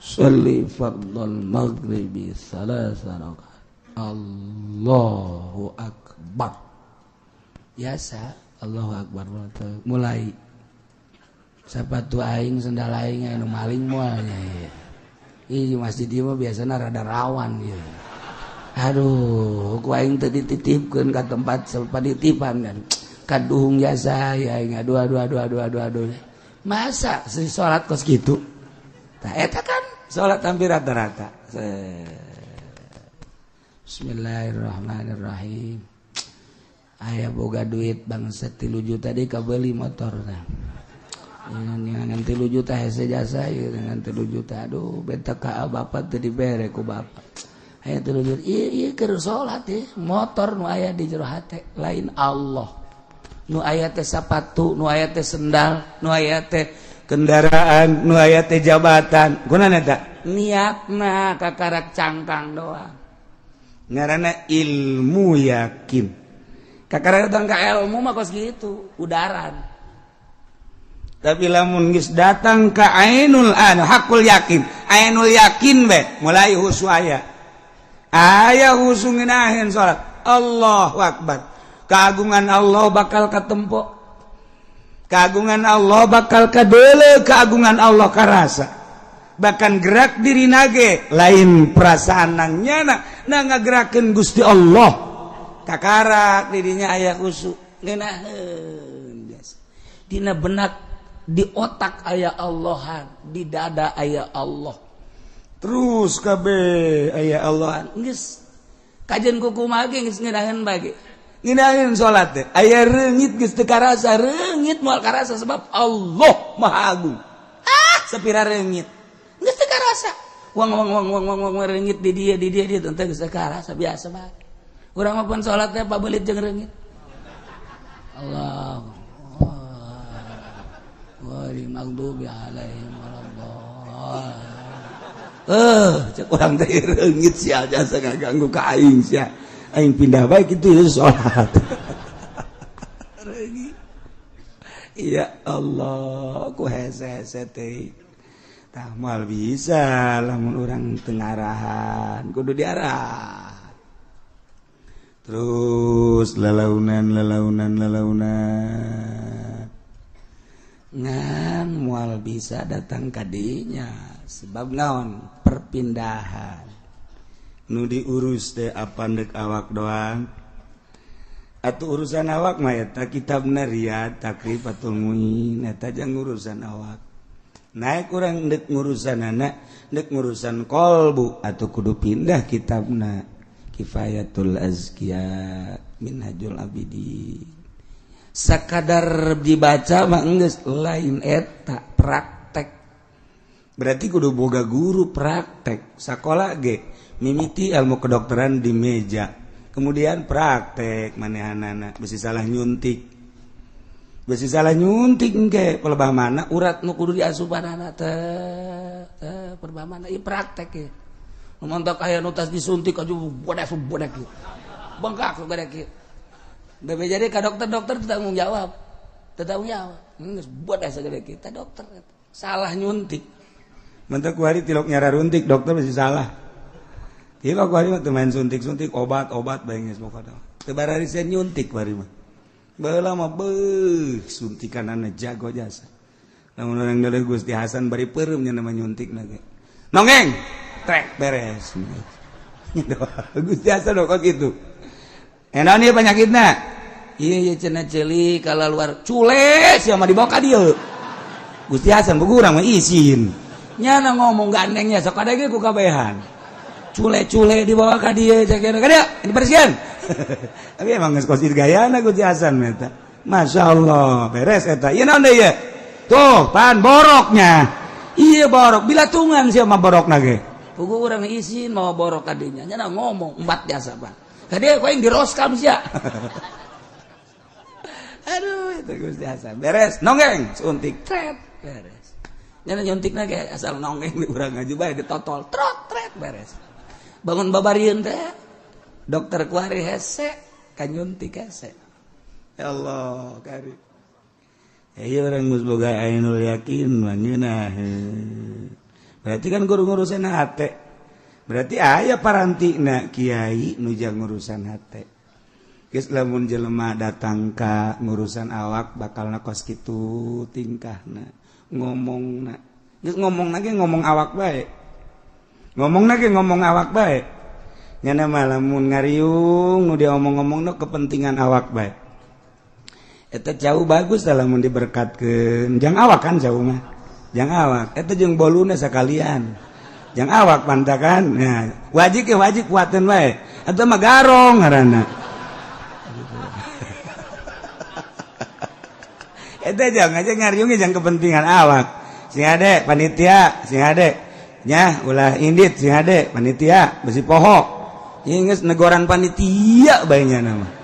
sholli fardhal maghribi salasa rakaat Allahu akbar biasa Allahu akbar mulai sapatu aing sendal aing anu maling moal nya ieu masjid ieu mah biasana rada rawan ieu aduh ku aing teu dititipkeun ka tempat sapaditipan kan kaduhung jasa ya aing aduh masa si salat kos kitu tah eta kan salat hampir rata-rata Bismillahirrahmanirrahim aya boga duit bangsa 3 juta deui kabeli motor tah ngan 3 juta hese jasa ieu ngan 3 juta aduh beta ka bapak teu dibere ku bapak aya 3 juta ieu keur salat teh motor nu aya di jero hate lain Allah nu aya teh sapatu nu aya teh sendal nu aya teh kendaraan nu aya teh jabatan kunaon eta niatna kakarak cangkang doang ngaranna ilmu yakin kakarak datang ka ilmu mah kos gitu udaran tapi lamun geus datang ka ainul hakul yakin ainul yakin be mulai husu aya husu ngeunaheun salat Allahu akbar keagungan Allah bakal katempo keagungan Allah bakal kadeule keagungan Allah karasa bahkan gerak diri nage lain perasaan nangnya na ngagerakeun Gusti Allah kakarak dirinya aya husu ngeunaheun dina benak di otak aya Allahan di dada aya Allah terus kabeh aya Allahan geus kajen kukumaha ge geus ngeunaheun bage ngeunaheun salat teh aya reungit geus teu karasa reungit moal karasa sebab Allah Maha Agung sapira reungit geus teu karasa wang reungit di dia teu geus teu karasa biasa bae urang mah pun salat teh pabelit jeung reungit Allah wari magdubi alaihim waradhdallin cek urang teh reungit sia jasa ngaganggu ka aing sia aing pindah bae kitu ya salat ya Allah ku hese-hese teh tah moal bisa lamun urang teu ngarahan kudu diarah terus lalaunan ngan moal bisa datang kadinya sebab naon perpindahan nu diurus teh apandek awak doang atuh urusan awak mah eta kitabna Riyad Takrifatul Muin eta jang urusan awak naik urang dek ngurusanana dek ngurusan kolbu atuh kudu pindah kitabna Kifayatul Azkiya Minhajul Abidin sakadar dibaca mah geus lain eta praktek berarti kudu boga guru praktek sakola ge mimiti ilmu kedokteran di meja kemudian praktek manehanana besi salah nyuntik engke pelebah mana urat nu kudu diasupanana teh pelebah mana ieu praktek ge montok aya nu tas disuntik aju bodak kieu bengkak bodak kieu bebe jadi ka dokter tanggung jawab geus bodak sagede kieu teh dokter salah nyuntik mentek ku hari tilok nyara runtik dokter besi salah tilok ku hari mah teu main suntik obat bae geus pokona teu barari sen nyuntik bari mah baheula mah suntikanana jago jasa lamun urang deuleuh Gusti Hasan bari peureum nya nama nyuntikna ge nongeng trek beres Gusti Hasan kok gitu enaon ieu panyakitna ieu cenah ceuli kala luar cule sia mah dibawa ka dieu Gusti Hasan bugurang mah izin nyana ngomong gandengnya sok ada ge ku kabehan cule-cule dibawa ka dieu cakena ka dieu dibersihkeun tapi emang geus kosit gayana Gusti Hasan eta masyaallah beres eta ieu naon deui ieu tuh pan boroknya iya borok bilatungan sih sama borok nage pugu urang izin mau borok kadinya nya ngomong embat biasa Pak kade kau yang diroskam sia aduh itu Gusti Hasan beres nongeng suntik tret beres nya nyuntikna ge asal nongeng di urang ngaju bae ditotol trot tret beres bangun babarieun teh dokter kuari hese kan nyuntik hese ya Allah kari iya orang geus boga ainul yakin mangeunah. Berarti kan ngurusan hate. Berarti aya parantina kiai nu jang ngurusan hate. Geus lamun jelema datang ka ngurusan awak bakalna kos kitu tingkahna, ngomongna. Geus ngomongna ge ngomong awak bae. Ngomongna ge ngomong awak bae. Nyana mah lamun ngariung nu diomong-omongna kepentingan awak bae. Eta jauh bagus lamun diberkatkeun. Jang awak kan jauh mah. Jang awak. Eta jeung boluna sakalian. Jang awak pantakan. Nah, wajib ke wajib kuateun wae. Eta mah garong ngaranna. Eta jang aja ngariung jang kepentingan awak. Sing ade panitia, sing ade nya ulah indit sing ade panitia besi poho. Ieu geus negoran panitia bae nya nama.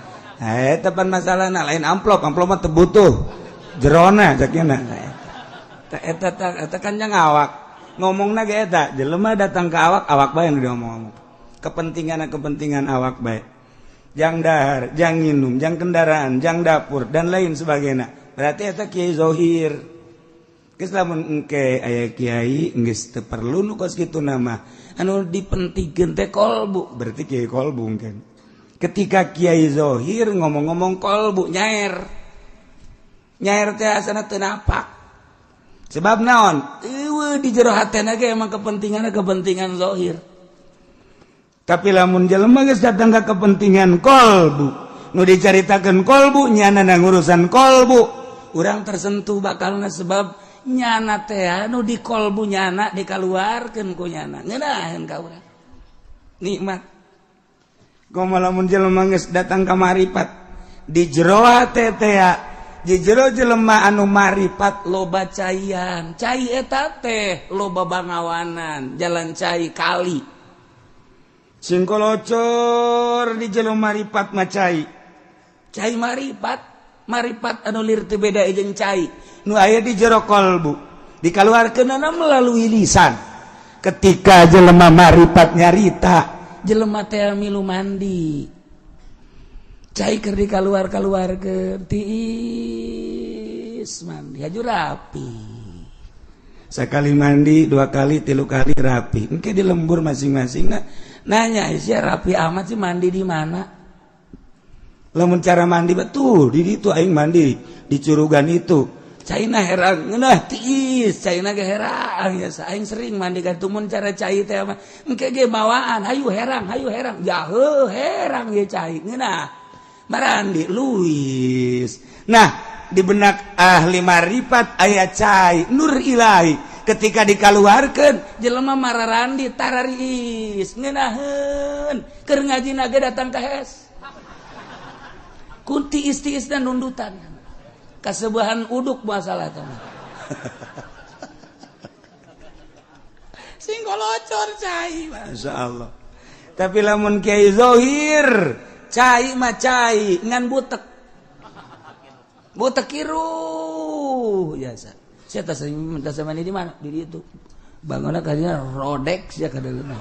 Tepan masalah lain amplop mah tebutuh jerona caknya eta kan yang awak ngomongna ge eta jelema datang ke awak bae nu diomong kepentingan awak bae jang dahar jang nginum jang kendaraan jang dapur dan lain sebagainya berarti eta kiai zohir geus lamun engke aya kiai geus teu perlu nu kos kitu nama anu dipentingkeun teh kolbu berarti kiai kolbu kan ketika kiai zohir ngomong-ngomong kolbu nyair teh asana teu napak sebab naon eueuh di jero hatena ge emang kepentingan zohir tapi lamun jelema geus datang ka kepentingan kolbu nu dicaritakeun kolbu nyana ngurusan kolbu urang tersentuh bakalna sebab nyana teh nu di kolbu nyana dikaluarkeun ku nyana ngeunaheun ka urang nikmat komo lamun jelema geus datang ka maripat di jero hate teh di jero jelema anu maripat loba caian cai eta teh loba bangawanan jalan cai kali sing kolocor di jero maripat mah cai maripat anu lir teu beda jeung cai nu aya di jero kolbu dikaluarkeunana melalui lisan ketika jelema maripat nyarita jelema teh milu mandi cai keur dikaluar-kaluarkeun tiis mandi haju rapi sakali mandi 2 kali 3 kali rapi engke di lembur masing-masing nanya sia rapi amat sih mandi di mana lamun cara mandi betul di ditu aing mandi di curugan itu caina herang ngeunah tiis caina ge herang ya aing sering mandi ka tumun cara cai teh mah engke ge bawaan hayu herang ya heuh herang ye cai ngeunah marandi luis nah di benak ahli marifat aya cai nur ilahi ketika dikaluarkeun jelema mararandi tararis ngeunaheun keur ngajina ge datang ka hes kunti istiis dan nundutan kasebahan uduk masalah teman sing kolocor cai masya Allah tapi lamun kiai zohir cai mah cai ngan butek kiru biasa saya tas mani di mana di itu bangunna kadina rodek sia kadaleuna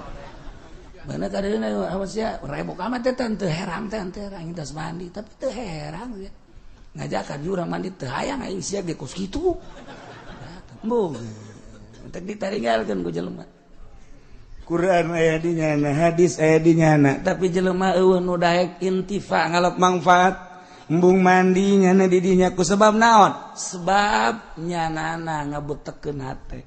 bangunna kadaleuna apa sia rebok amat teh teu herang teh herang tas mandi tapi teu herang ya ngajakan jurang mandi teu hayang aing sia ge kos kitu. Mbung. Entek ditaringgalkeun ku jelema. Quran aya di nyana, hadis aya di nyana, tapi jelema eueuh nu daek intifa ngalap manfaat. Embung mandi nyana di dinya ku sebab naon? Sebab nyanana ngabutekeun hate.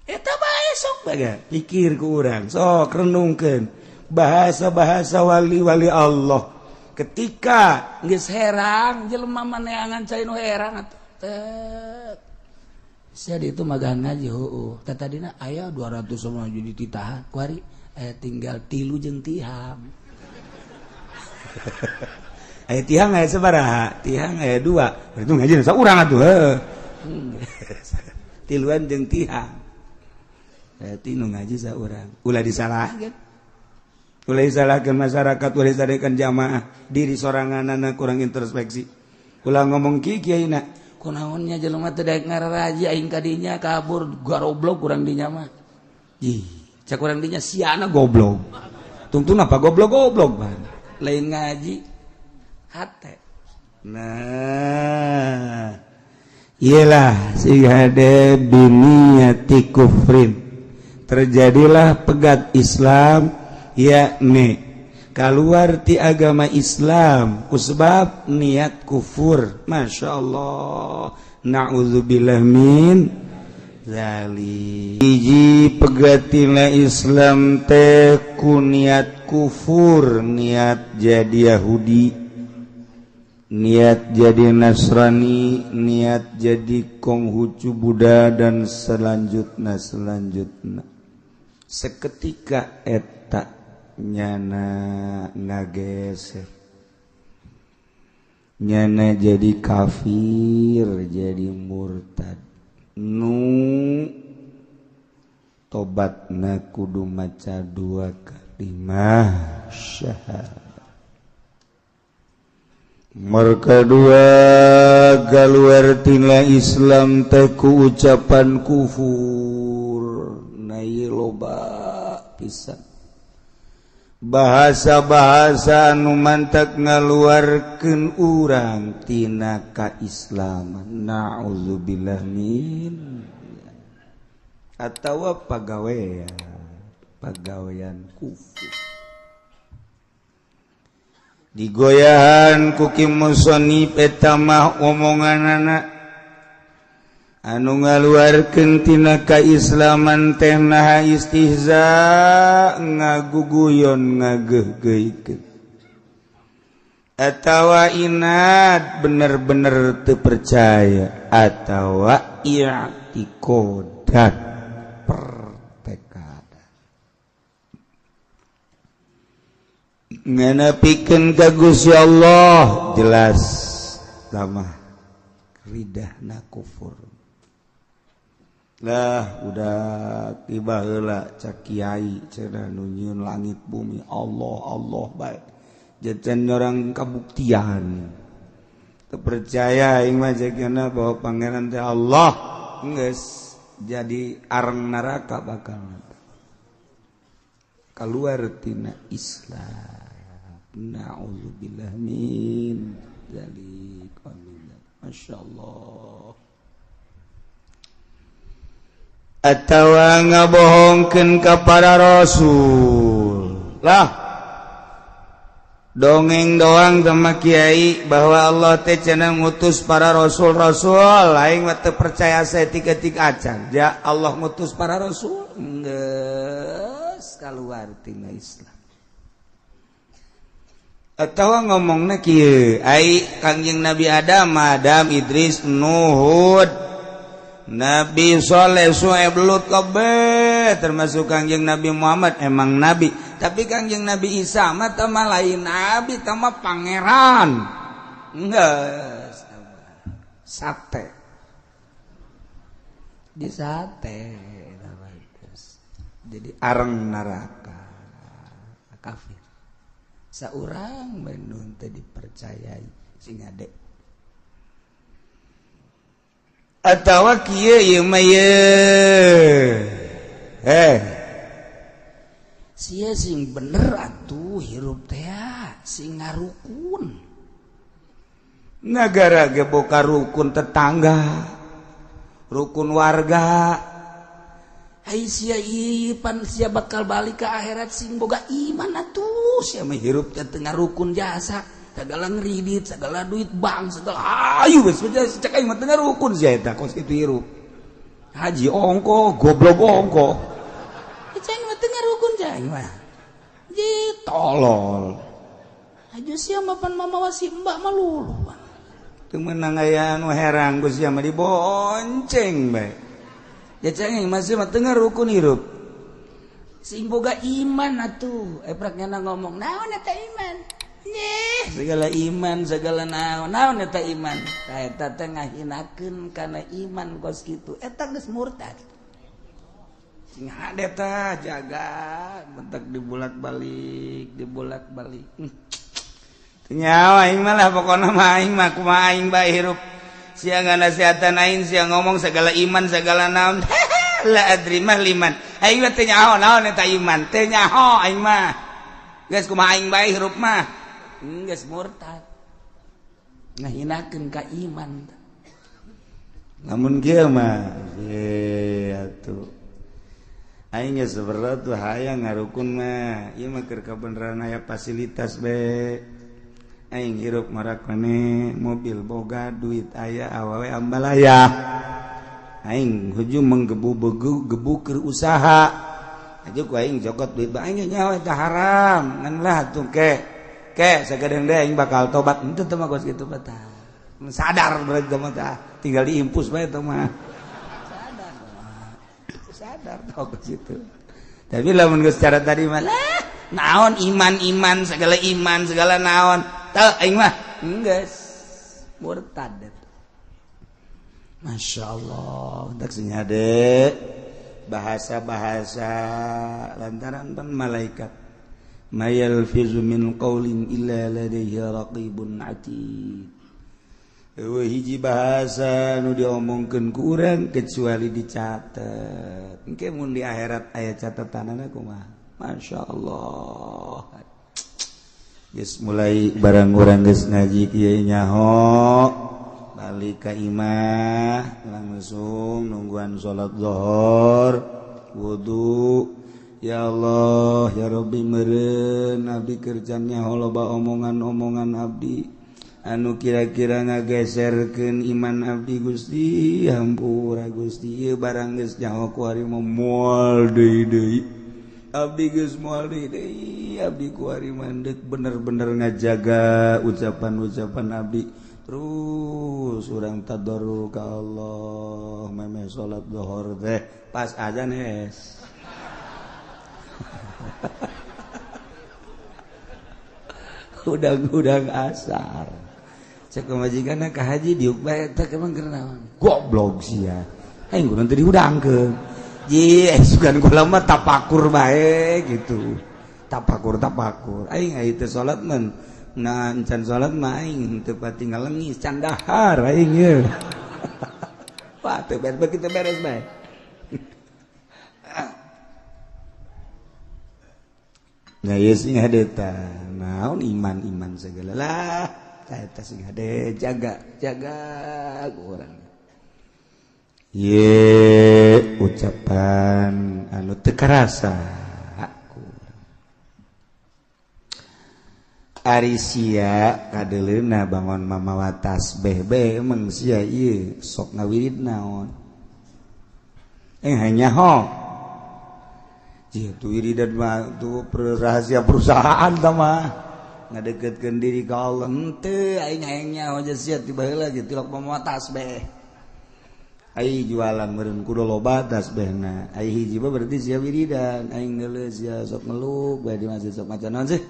Eta bae sok baga pikir ku urang, sok renungkeun bahasa-bahasa wali-wali Allah. Ketika geus herang jelema maneangan cai nu herang atuh sia ditu magahan ngaji heueuh teh tadina aya 200 sama jadi ditahan kuari aya tinggal 3 jeung tihang aya tihang aya sabaraha tihang aya 2 berarti ngaji saurang atuh tiluan jeung tihang berarti nu ngaji saurang ulah disalahkeun masyarakat ulah disadekan jamaah diri soranganana kurang introspeksi ulah ngomong kieu na kunaonnya jelema teu daek ngararaji aing kadinya kabur garoblok kurang dinya mah cak kurang dinya siana goblok tungtun apa goblok ban lain ngaji hate nah iyalah sihade biniyati kufrin terjadilah pegat Islam yakni keluar ti agama Islam kusebab niat kufur Masya Allah na'udzubillah min zalik hiji pegatina Islam teh ku niat kufur niat jadi Yahudi niat jadi Nasrani niat jadi Konghucu Buddha dan selanjutnya seketika eta nyana ngageser nyana jadi kafir jadi murtad nu tobatna kudu maca 2 kalimah syahadat marka 2 galuar tina Islam teh ku ucapan kufur na ieu loba pisan bahasa-bahasa anu mantak ngaluarkeun urang tina kaislaman na'udzubillah min atawa pagawean kufur digoyahan kuki musonib eta mah omonganana anu ngaluarkeun tina kaislaman teh naha istihza ngaguguyon ngageugeuikeun atawa inat bener-bener teu percaya atawa i'tiqadan pertekad nganapikeun ka Gusti Allah jelas lamah ridahna kufur lah udah tiba heula cak kiai cenah nu nyieun langit bumi Allah baik jajan orang kabuktian teu percaya aing mah jagana bahwa pangeran teh Allah geus jadi areng neraka bakal keluar tina Islam na'udzubillah min dzalik masyaallah atawa ngabohongkeun ka para rasul lah dongeng doang sama kiai bahwa Allah teh cenah ngutus para rasul-rasul aing mah teu percaya saeutik-eutik acan ja Allah ngutus para rasul geus kaluar tina Islam atawa ngomongna kieu ai Kangjeng Nabi Adam Idris Nuh Hud Nabi Soleh Su'aib Lut kabeh termasuk Kangjeng Nabi Muhammad emang nabi tapi Kangjeng Nabi Isa mah teh mah lain nabi teh mah pangeran geus sate di sate jadi areng neraka kafir saurang bandung teh dipercayai sing ade atawa kieu ieu mah sia sing bener atuh hirup teh sing ngarukun nagara ge boga rukun tetangga rukun warga ai sia ipan sia bakal balik ke akhirat sing boga iman atuh sia mah hirup teh teu ngarukun jasa segala ngeridit, segala duit bank, segala ayu wes cek aing mah teu ngarukun sia eta kos kitu hirup. Haji ongko, goblok ongko. Cek aing mah teu ngarukun cek aing mah. Ji tolol. Aja sia mah pan mamawa si mbak mah luluh. Teu meunang aya anu herang ku sia mah dibonceng bae. Ya cek aing mah sia mah teu ngarukun hirup. Sing boga iman atuh, eprak nyana ngomong, naon eta iman? segala iman segala naon eta iman eta teh ngahinakeun kana iman kos kitu eta geus murtad ngadeta jaga bentak dibolak-balik nyawa aing mah lah pokona mah aing mah kumaha aing bae hirup sia nganasihatan aing sia ngomong segala iman segala naon la adri mah liman aing mah teh nyaho naon eta iman teh nyaho aing mah geus kumaha aing bae hirup mah geus murtad ngahinakeun ka iman namun kieu mah atuh aing geus sabarna tuh hayang ngarukun mah ieu mah keur kabeneran aya fasilitas be aing hirup marak maneh mobil boga duit aya awewe ambal aya aing hujung menggebu keur usaha aja ku aing jogot duit ba aing nyawa teh haram ngan lah tuh ke sagadeng deui aing bakal tobat henteu teh mah geus kitu betah sadar berarti mah tah tinggal diimpus bae teh mah sadar tau ke situ. Tapi lamun geus cara tadi mah naon iman segala naon. Teu aing mah geus murtad. Masyaallah, tak senyade bahasa-bahasa lantaran pan malaikat. Mayal fizu min qaulin illa ladayhi raqibun atid. Hiji bahasa nu diomongkeun ku urang kecuali dicatet. Engke mun di akhirat aya catatanana kumaha? Masyaallah. Geus mulai barang urang geus ngaji kieu nyaho balik ka imah langsung nungguan salat zuhur wudu. Ya Allah ya Rabbi meureun abdi kerjaan nyaho loba omongan-omongan abdi anu kira-kira ngageserkeun iman abdi Gusti hampura Gusti ieu barang geus nyaho ku ari moal deui abdi geus moal deui abdi ku ari mandek bener-bener ngajaga ucapan-ucapan abdi terus urang tadarruk ka Allah memeh salat zuhur teh pas azan es udang-udang asar cek majikan ka haji diuk bae teh emang keur naon goblok sia aing kudu teu diudangkeun ji sugan kula mah tapakur bae gitu tapakur aing aya teh salat mah nah encan salat mah aing teu pati ngalengis can dahar aing ye wah teu beres kitu beres bae nah ieu sing hadeta naon iman segala lah eta sing hade jaga urang ye ucapan anu teu karasa ari sia kadeleuna bangun mamawa tasbih be emang sia ieu sok ngawirid naon hanya ho itu wiridan mah itu rahasia perusahaan mah ngadeketkeun diri ka Allah henteu aing hayangnya aja sia tiba heula gitu tilok mamawa tasbih ai jualan meureun kudu loba tasbihna ai hiji mah berarti sia wiridan aing geuleuh sia sok ngeluk bae di masjid sok maca naon sih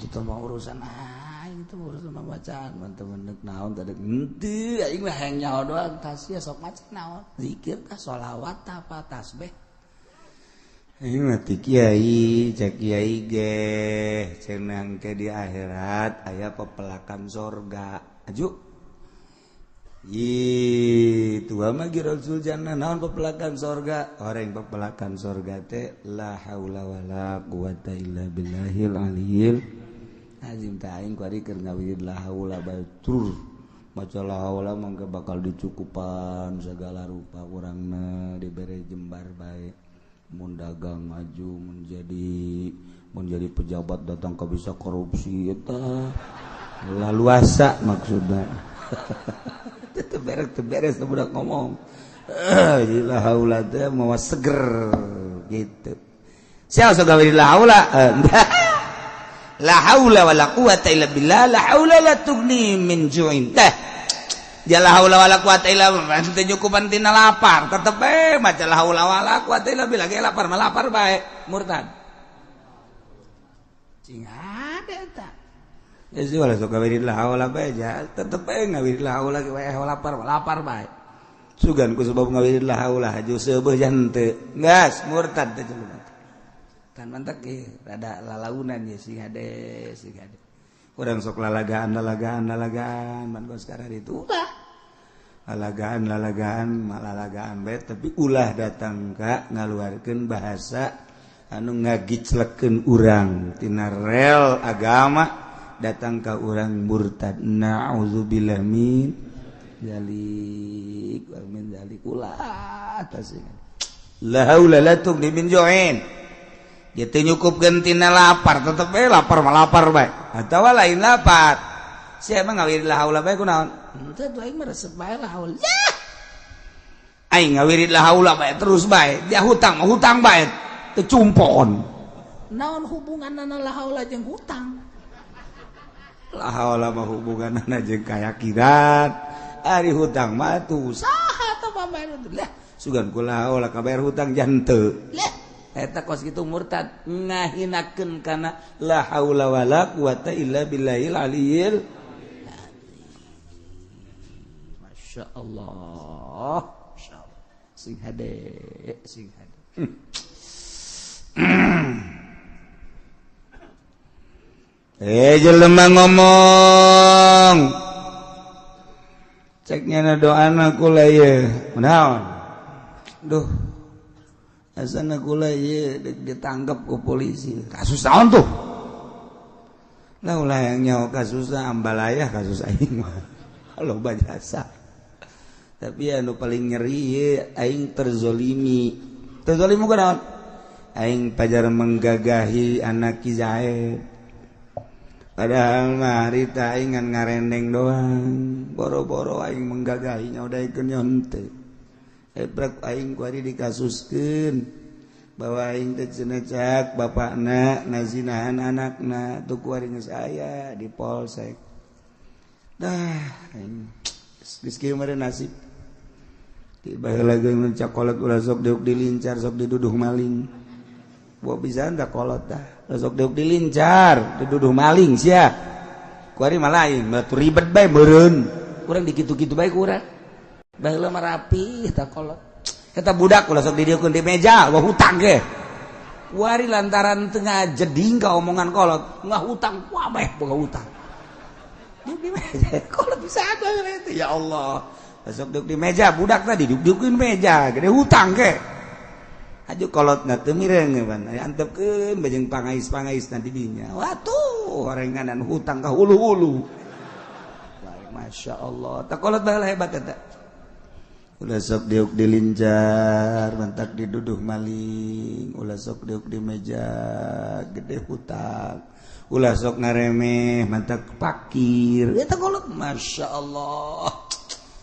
itu mah urusan aing itu urusan bacaan mantep naon tadi henteu aing mah hayang nyaho doang tas sia sok maca naon zikir tah sholawat tah apa tasbih aing mah ti kiai cek kiai ge cenah ke di akhirat aya pepelakan sorga aju tua mah ge Rasul jannah naon pepelakan sorga orang pepelakan sorga teh la haula wala quwata illa billahil aliyil azim teh aing ku ari keur ngawirid la haula batur maca la haula mangga bakal dicukupan segala rupa urangna dibere jembar bae mun dagang maju menjadi pejabat datang ka bisa korupsi eta laluasa maksudna beres budak ngomong la haula teh mawa seger gitu sia sok gawe la haula la haula wala quwata illa billah la haula la tughni min ju'in teh ja la haula wala quwata illa teh nyukupan tina lapar tetep maca la haula wala quwata illa billah ge lapar mah lapar bae murtad cing ada tak ya sih wala sok ngawirid la haula bae aja tetep bae ngawirid la haula ge wae lapar bae sugan ku sebab ngawirid la haula haju seubeuh jan teu gas murtad teh cenah kan mantak ge rada lalaunan ya sing hade urang sok lalagaan man gos sekarang itu ulah lalagaan bae tapi ulah datang ka ngaluarkeun bahasa anu ngagiclekeun urang tina rel agama datang ka urang murtad na'udzubillah min zalik wa min zalik ulah tasing la haula la tughni min ju'in dia teu nyukupkeun tina lapar tetep bae lapar bae atawa lain lapar sia emang ngawirid la haula bae kunaon henteu tuh aing mah resep bae la haula aing ngawirid la haula bae terus bae dia hutang bae teu cumpon naon hubunganna la haula jeung hutang la haula mah hubunganna jeung kayakiran ari hutang mah tuh saha tah pambaeun lah sugan ku la haula kabayar hutang jan teu lah eta kos kitu murtad ngahinakeun kana la haula wala quwata illa billahil aliyil masyaallah sing hade jelema ngomong ceknya doana kula ieu naon duh asana kula ieu ditangkap ku polisi kasus naon tuh lah ulah yang nyawa kasus ambalayah kasus aing mah loba jasa tapi anu paling nyeri ieu aing terzolimi ku naon aing pajar menggagahi anak Ki Zaid padahal mah harita aing ngan ngarendeng doang boro-boro aing menggagahinya udah ikeun nyonte ebrak aing ku ari dikasuskeun bahwa aing teh cenah cak bapakna ngazinahan anakna tuh ku ari geus aya di polsek dah aing geus kieu mah nasib tiba heula geus cakolot ulah sok deuk dilincar sok diduduh maling buat bisa ndak kolot dah sok deuk dilincar diduduh maling sia kuari malain batu ribet bae meureun urang dikitu-kitu bae ku urang baheula mah rapi tah kolot eta budak ulah sok didieukeun di meja wah hutang ge kuari lantaran teu ngajeding ka omongan kolot ngah hutang wah bae boga hutang di meja kolot bisa bae itu ya Allah sok deuk di meja budak tadi didieukeun meja gede hutang ge aju kolotna teu mireng ban antepkeun bajeng pangais nanti dinya watuh orenganan hutang ka hulu-hulu masyaallah tak kolot baheula hebat eta ulah sok diuk dilincar mantak diduduh maling ulah sok diuk di meja gede hutang ulah sok ngaremeh mantak pakir eta kolot masyaallah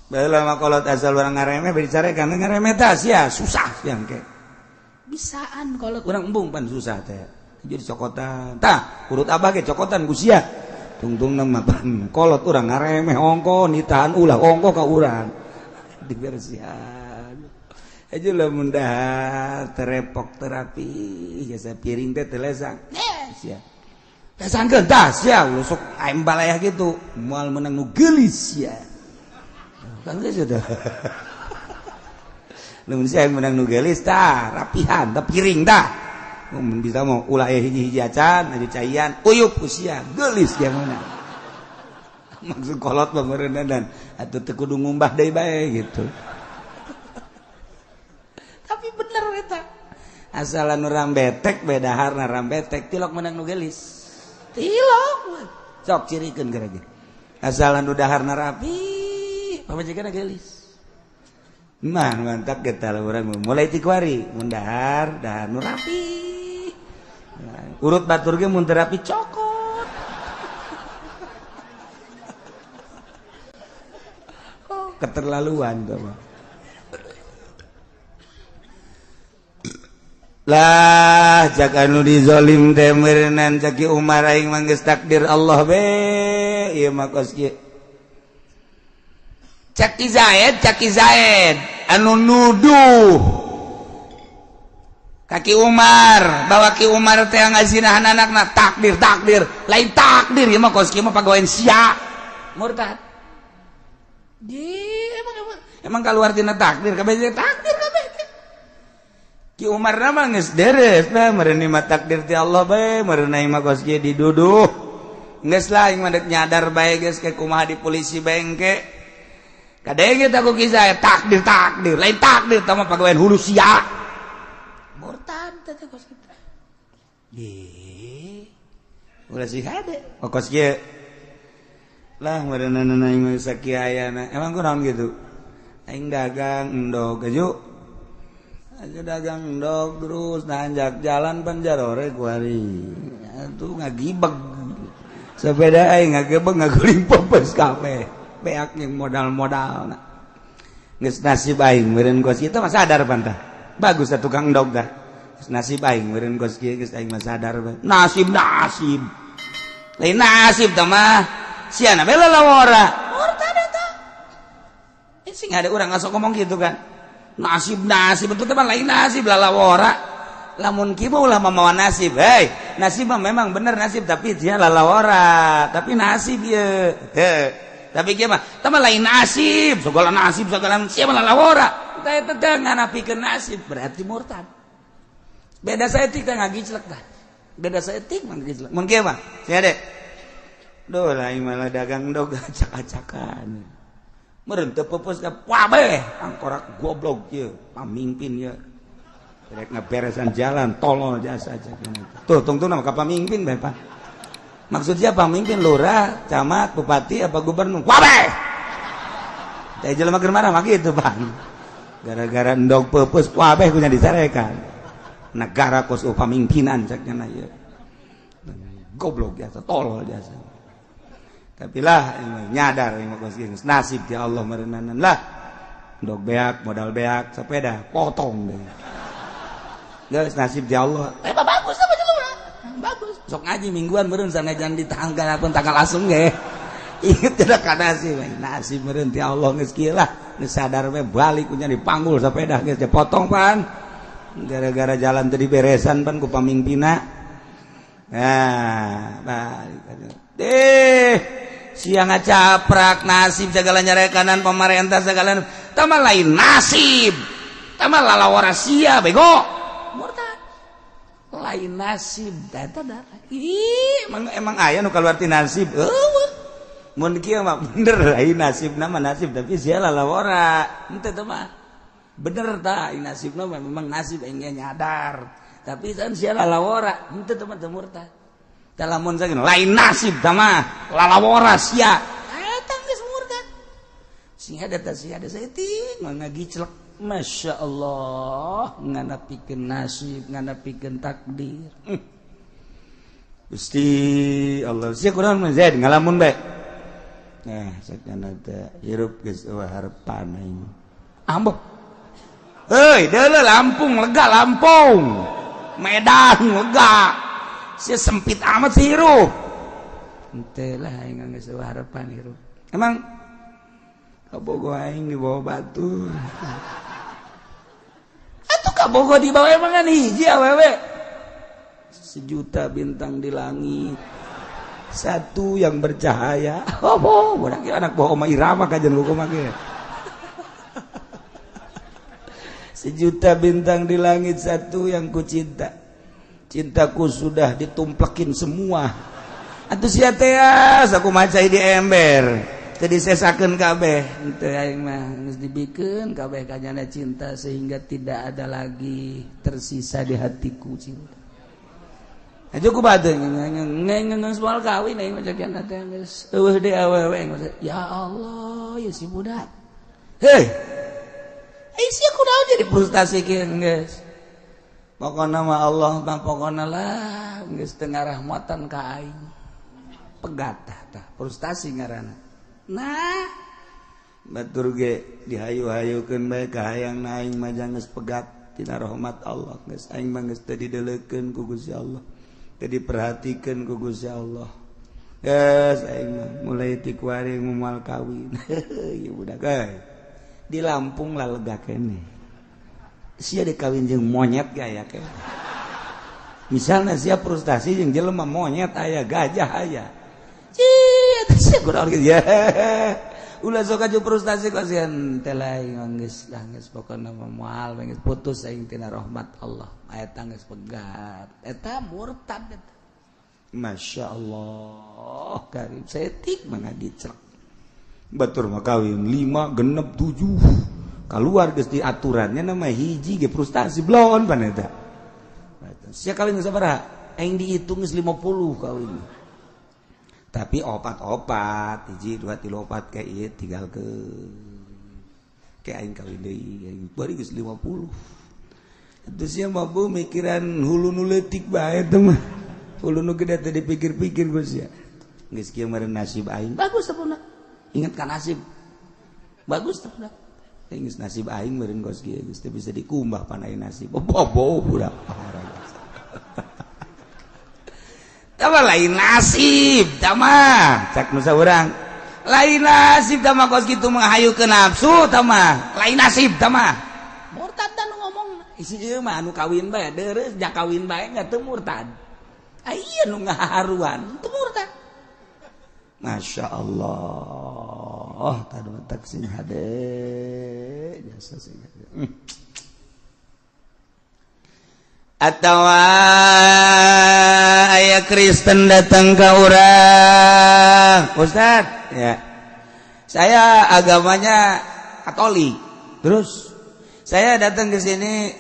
baheula mah kolot asal urang ngaremeh bari carekan ngaremeh tah sia susah yang ke bisaan kolot urang embung pan susah teh jadi cokotan tah urut abah ge cokotan ku sia tungtung mah pan kolot urang ngaremeh ongko nitahan ulah ongko ka urang dibersihan aja lamun dahar terepok terapi jasa piring teh telesang sia lesangkeun tah sia ulah sok aing balayah kitu moal menang nu geulis sia kan geus sudah lamun sia menang nu geulis tah rapihan tah piring tah mun bisa mau ulah hiji-hiji acan aju caian uyup ku sia geulis dia meunang maksud kolot mah meureunna dan atuh teu kudu ngumbah deui bae gitu tapi bener eta asal anu rambetek bedaharna rambetek tilok menang nu geulis tilok sok cirikeun geura asal anu daharna rapi pamajikanna geulis mantap kita urang mulai ti kuari mun dahar nu rapi urut batur ge mun teu rapi cokot keterlaluan tuh mah lah jak anu dizolim teh meureunnan caki Umar aing mah geus takdir Allah be ieu mah kos kieu Caki Zaid anu nuduh Kaki Umar bawa Ki Umar teh ngazinahan anakna takdir lain takdir ieu mah kos kieu mah pagawean sia murtad emang keluar tina takdir kabeh takdir kabeh Ki Umar mah geus deres nah meureun mah takdir ti Allah bae meureun mah kos kieu diduduh geus lah aing mah dek nyadar bae geus ke kumaha di polisi bengke kadege teh ku kisah takdir lain takdir tah mah pagawean hulu sia murtad teh kos kita. Ulah sih hade. Kos kieu. Lah meureunana aing mah sakieu ayana. Emang kunaon gitu? Aing dagang endog aju. Aja dagang endog terus nanjak jalan panjarore kuari. Atuh ngagibeg. Sepeda aing ngagebeg ngaguling popes kabeh. Beak yang modal-modalna. Geus nasib aing meureun kos kieu mah sadar pantah. Bagus atuh tukang endog dah. Nasib aing meureun kos kieu geus aing mah sadar bae. Nasib. Lain nasib tah mah siana bae lalawara. Murtad eta. Sing ada urang ngasok ngomong gitu kan. Nasib itu teh mah lain nasib lalawara. Lamun kieu ulah mamawa nasib. Hei, nasib mah memang bener nasib tapi dia lalawara. Tapi nasib ieu. Tapi kieu mah tah mah lain nasib, segala sia mah lalawara. Eta teh nganapikeun nasib berarti murtad. Beda saeutik teh ngagiclek tah. Beda saeutik mah ngagiclek. Mun kieu mah, sia dek. Duh lain malah dagang endog acak-acakan. Meureun teu peupeus ka pabe, angkorak goblok ieu, pamimpin ieu. Rek ngaberesan jalan tolol jasa aja kieu. Tuh tungtungna ka pamimpin bae, Pak. Maksudnya pamimpin lurah, camat, bupati apa gubernur. Pabe. Teh jelema keur marah mah kitu, Pak. Gara-gara endog peupeus kabeh kunya disarekan negara kos pamimpinan cakna ieu goblok biasa tolol biasa tapi lah nyadar kos geus nasib ti Allah meureunana lah endog beak modal beak sepeda potong deh geus nasib ti Allah bagus apa jelema bagus sok ngaji mingguan meureun sanajan ditanggalkeun tanggal asung ge inget tidak nasib meureun ti Allah geus kieu lah geus sadar we balik nya dipanggul sepeda geus dipotong pan gara-gara jalan tadi beresan pan ku pamimpina nah balik siang ngacaprak nasib segala nyarekanan pemerintah segala tama lain nasib tama lalawara sia bego murtad lain nasib data emang aya nu kaluar ti nasib mun kieu mah bener lain nasibna mah nasib tapi sia lalawara henteu teh mah bener tah nasibna mah memang nasib aing nyadar tapi kan sia lalawara henteu teh mah teu murtad tah lamun sakeun lain nasib tah mah lalawara sia eta geus murtad sing ada tah sia ada saeutik mah ngagiclek masyaallah nganapikeun nasib nganapikeun takdir Gusti Allah sia kunaon mah Zaid ngalamun bae sakana teh hirup geus eueuh harepan aing amboh heuy deuleu Lampung lega Lampung Medan lega sia sempit amat si hirup henteu lah aing geus eueuh harepan hirup emang kabogo aing di bawah batu atuh kabogo di bawah emang kan hiji awewe 1 juta bintang di langit satu yang bercahaya budak anak bawa Oma Irama kajian hukum akhir 1 juta bintang di langit satu yang ku cinta cintaku sudah ditumplekin semua atuh sia teh aku macai di ember teu disesakeun kabeh henteu aing mah geus dibikeun kabeh kanyana cinta sehingga tidak ada lagi tersisa di hatiku cinta aja ku bade ngeus moal kawin aing macam kieu teh geus eueuh deui awewe ya Allah ya si budak hei sia kunaon jadi frustasi kieu geus pokona mah Allah mah pokona lah geus teu ngarahmatan ka aing pegat tah frustasi ngaranna nah batur ge dihayu-hayukeun bae ka hayang aing mah geus pegat tina rahmat Allah geus aing mah geus teu dideuleukeun ku Gusti Allah teu diperhatikeun ku Gusti Allah geus aing mah mulai ti kuari moal kawin ieu budak euy di Lampung lah lega keneh sia dikawin jeung monyet gaya ke. Misalnya sia frustasi jeung jelema monyet aya gajah aya. Cih, eta sia kurang ya. Ulah sok aju frustasi kasihan teh lain geus pokona moal geus putus aing tina rahmat Allah. Eta geus pegat. Eta murtad eta. Masyaallah karim setik mangadi cerek. Batur mah kawin 5 genep 7. Keluar geus di aturannya nama hiji ge frustasi blon pan eta. Sia kawin geus sabaraha? Aing dihitung geus 50 kawin. Tapi opat-opat hiji 2 3 4 ke ieu tinggal ke aing kawin deui aing bari geus 50. Itu sia mampu mikiran hulu nu leutik bae teh mah. Hulu nu gede teh dipikir-pikir geus sia. Geus kieu meureun nasib aing bagus tepuna. Ingat ka nasib. Bagus tepuna. Geus nasib aing meureun geus kieu geus teu bisa dikumbah pan aing nasib. Bobo budak. Tama lain nasib, tama cak nusa urang. Lain nasib tama kos kitu menghayu ke nafsu tama. Lain nasib tama. Murtad dan ngomong. Isi ieu mah anu kawin bae deureus jak kawin bae nya teu murtad. Aya nu ngaharuan teu murtad. Masya Allah. Tadu tak sing hade. Jasa sing hade. Atau aya Kristen datang ke urang, Ustaz, ya. Saya agamanya Katolik. Terus saya datang ke sini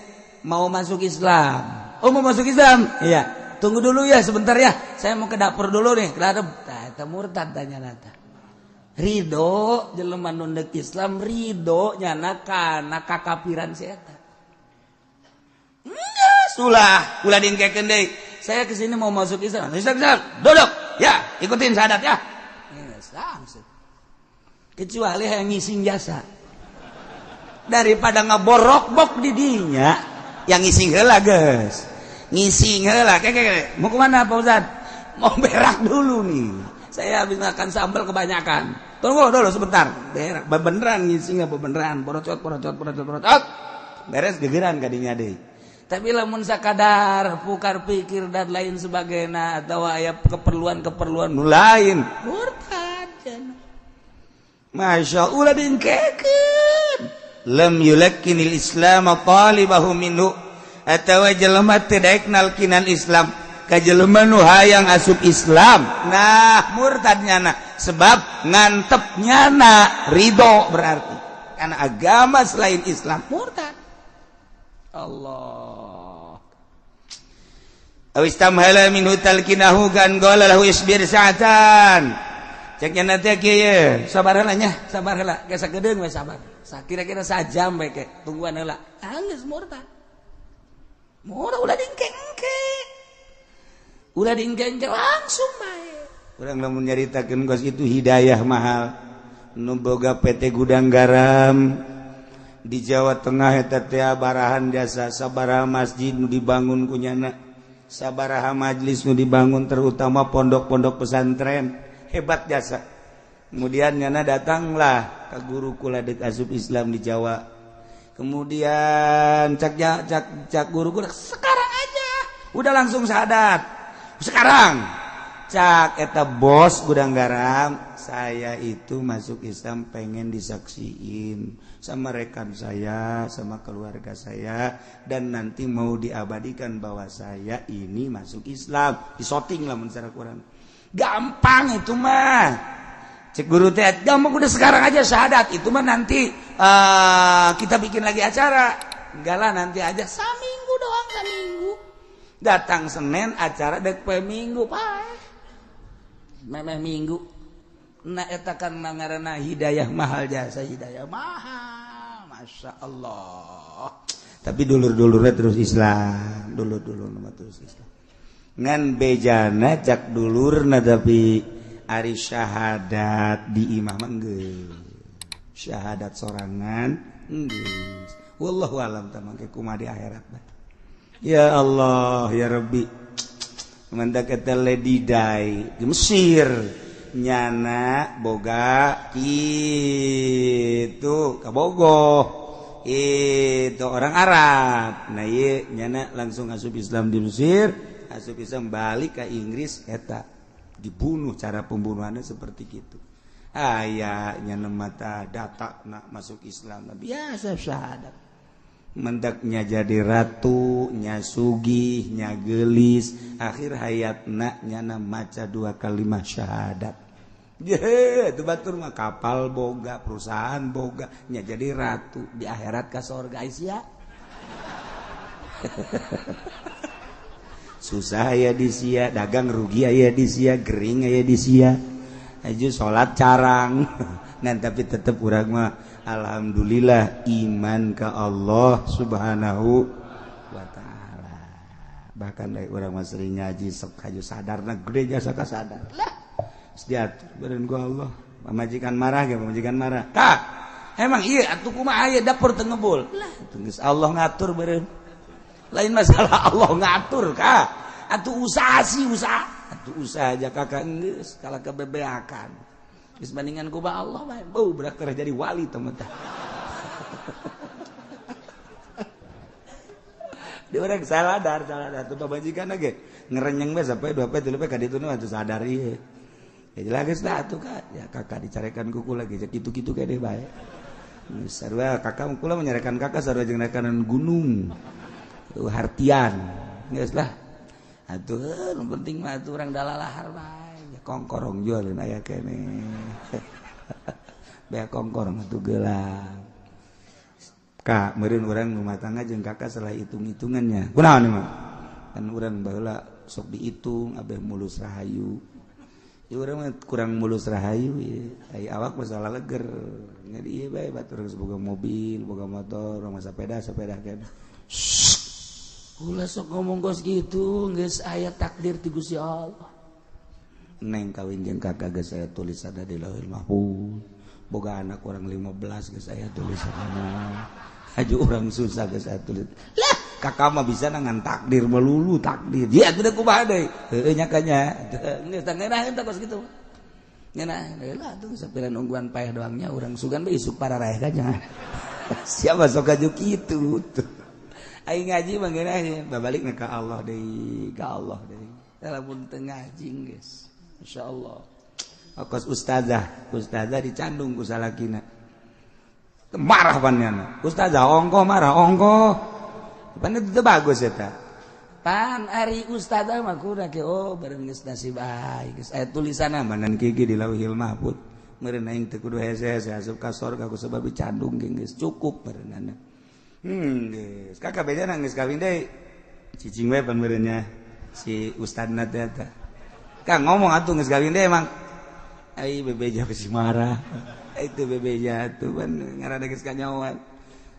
mau masuk Islam. Oh, mau masuk Islam? Iya. Tunggu dulu ya sebentar ya. Saya mau ke dapur dulu nih. Ke dapur. Eta murtad tanya nata. Ridho jelema nu neuk Islam ridho nyana kana kakafiran si eta. Ulah dingkekeun deui. Saya ke sini mau masuk Islam. Ustaz, duduk. Ya, ikutin syahadat ya. Langsung. Kecuali yang ngising jasa. Daripada ngaborok-bok di dinya, yang ngising heula geus. Ngising heula. Mau kemana Pak Ustaz? Mau berak dulu nih. Saya habis makan sambal kebanyakan. Tunggu dulu sebentar. Berak. Beneran ngising apa beneran? Porocot. Beres gegeran kadinya deui. Tapi lamun sakadar pukar pikir dan lain sebagainya atau aya keperluan nu lain murtad cenah. Masya Allah dingkekeun lam yulakkinil islam talibahu minhu atawa jelema teu daek nalkinan Islam ka jelema nu hayang asup Islam. Nah murtadnya sebab ngantepnya ridho berarti karena agama selain Islam murtad. Allah awistamhala minhu talkinahu kan qala lahu isbir sa'atan ceknya nanti kieu sabar heula nya sabar heula geus sagedeung we sabar sakira-kira sajam we ke tungguan heula geus murtad ulah dingke langsung bae urang lamun nyaritakeun kos itu hidayah mahal nu boga PT Gudang Garam di Jawa Tengah eta teh barahan jasa sabaraha masjid nu dibangun kunyana sabaraha majlis nu dibangun terutama pondok-pondok pesantren hebat jasa. Kemudian nyana datanglah ka guru kula deuk asup Islam di Jawa. Kemudian cak guru kula sekarang aja udah langsung syahadat. Sekarang cak eta bos Gudang Garam saya itu masuk Islam pengen disaksiin sama rekan saya, sama keluarga saya, dan nanti mau diabadikan bahwa saya ini masuk Islam. Disoting lah mencara Quran. Gampang itu mah. Cek guru teh, gampang udah sekarang aja syahadat. Itu mah nanti kita bikin lagi acara. Enggak lah nanti aja. Saminggu doang, saminggu. Datang Senin acara dek Minggu, Pak. Memeh Minggu. Nah eta kan ngaranna hidayah mahal jasa hidayah mahal Masya Allah. Tapi dulur-dulurnya terus Islam dulur nama terus Islam ngan bejana cak dulurna tapi ari syahadat di imam geus syahadat sorangan geus wallahu alam tamangke kumaha di akhirat ya Allah ya Rabbi mantak eta lady day di Mesir nyana boga kitu kabogoh itu orang Arab. Nah ieu nyana langsung asup Islam di Mesir, asup Islam balik ke Inggris eta dibunuh. Cara pembunuhannya seperti gitu. Aya nyana mata data nak masuk Islam biasa syahadat. Mendaknya jadi ratu, nya sugih, nya gelis, akhir hayatna nyana maca 2 kalimat syahadat. Itu batur mah kapal boga, perusahaan boga, nya jadi ratu di akhirat ka surga ya. Susah aya di sia, dagang rugi aya di sia, gering aya di sia. Aju salat carang. Nah tapi tetep urang mah alhamdulillah iman ke Allah Subhanahu wa taala. Bahkan dari urang mah sering ngaji sok haju sadarna gede jasa ka sadar. Lah diatur beureun ku Allah. Pamajikan marah ge pamajikan marah. Kak, emang ieu atuh kumaha aya dapur teu ngebul. Lah geus Allah ngatur beureun. Lain masalah Allah ngatur Kak. Atuh usaha sih usaha. Atuh usaha aja Kakak geus kala kebebeakan. Geus bandingan ku Allah mah berak terus jadi wali teman tah. Dia orang sadar tuh pamajikan ge ngerenyeng bae sampai 2 pe 3 pe ka ditu atuh sadar ieu. Ya jelas geus da atuh Kak. Ya Kakak dicarekan ku kula ge kitu-kitu kene bae. Sarua Kakak kula menyarekan Kakak sarua jeung rekanan gunung. Tuh hartian. Geus lah. Atuh nu penting mah atuh urang dalalahar bae. Kongkorong jualin aya kene. Bea kongkorong atuh gelang. Kak, meureun urang rumah tangga jeung Kakak salah hitung-hitungannya. Kunaon ieu mah? Kan urang baheula sok dihitung abeh mulus rahayu. Ieu urang mah kurang mulus rahayu ieu. Ai awak masalah leger. Ngadi ieu bae batur geus boga mobil, boga motor, rumah sepeda kene. Ulah sok ngomong gos gitu, geus aya takdir ti Gusti Allah. Neng kawin jeung Kakak geus aya tulisanna di Lauhul Mahfuz. Boga anak urang 15 geus aya tulisanna. Haju urang susah geus aya tulis. Lah, Kakak mah bisa ngan takdir melulu takdir. Dia teu kumaha deui. Heueuh nya kanya. Geus tah ngeunaheun tah kos kitu. Ngeunaheun lah tuh sapiran ungguan paeh doangnya urang sugan bae isuk pararaeh kanya. Siapa sok aju kitu tuh. Aing ngaji mah ngeunaheun, babalik ka Allah deui, ka Allah deui. Lamun teu ngaji geus. Masyaallah. Kos ustazah dicandung ku salakina. Marah panjana. Ustazah ongkoh marah ongkoh. Pan itu bagus eta. Pan ari ustazah mah kuda ke bareng geus nasib bae. Geus aya tulisanna manan gigi di Lauhil Mahfuz. Meureun aing teu kudu hese-hese asup ka surga ku sebab dicandung geus cukup berenana. Geus. Kakak bedana geus kawin deui. Cicing we pan meureunnya si ustadna teh eta. Kang ngomong atuh geus kawin deui emang. Ai bebeja geus marah. Itu bebeja tuh pan ngaranna geus kanyawan.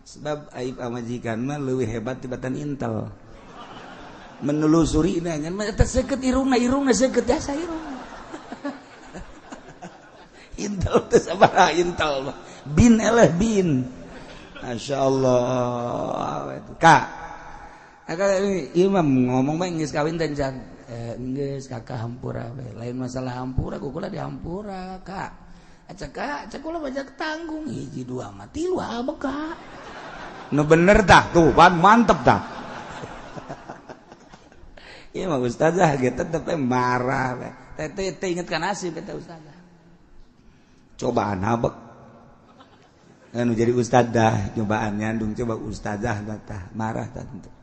Sebab aib amajikan mah leuwih hebat tibatan intel. Menelusuri na ngan eta seukeut irungna seukeut ya sairung. Intel teh sabaraha intel mah. Bin eleh bin. Masyaallah. Kak. Kakak ieu mah ngomong bae geus kawin teh can. Geus Kakak hampura we. Lain masalah hampura kukula dihampura Kak. Acak kula bajak tanggung hiji dua mah tilu abah Kak. Nu bener tah tuh pan mantep tah. Ieu mah ustazah ge tetep marah we. Teh inget ka nasib eta ustazah. Cobaan habek. Anu jadi ustazah cobaan nyandung coba ustazah tah marah tah teu.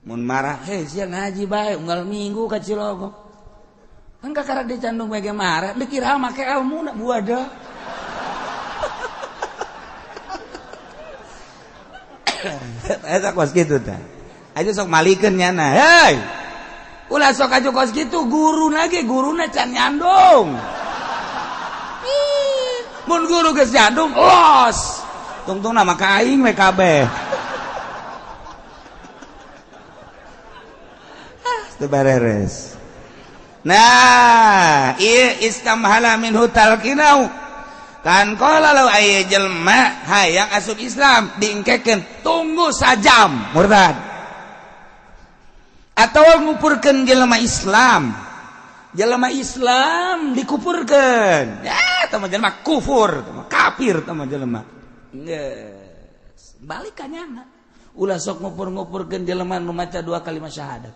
Mun marah, sia ngaji bae unggal minggu ka Cilogok. Kan kakara dicandung mege marah, dikira make ilmu na buada. Eta kos kitu tah. Aja sok malikeun nyana. Hei. Ulah sok aju kos kitu guruna can nyandung. Mun guru geus nyandung, los. Tungtungna mah ka aing we kabeh. Tebareres. Nah, ieu istamhala minhu talqinau. Kan qala law aya jelma hayang asup Islam diengkekeun tunggu sajam murtad. Atawa ngupurkeun jelema Islam. Jelema Islam dikupurkeun. Ya, tah jelema kufur, kafir tah jelema. balik kanyana ulah sok ngupur-ngupurkeun jelema nu maca 2 kalimat syahadat.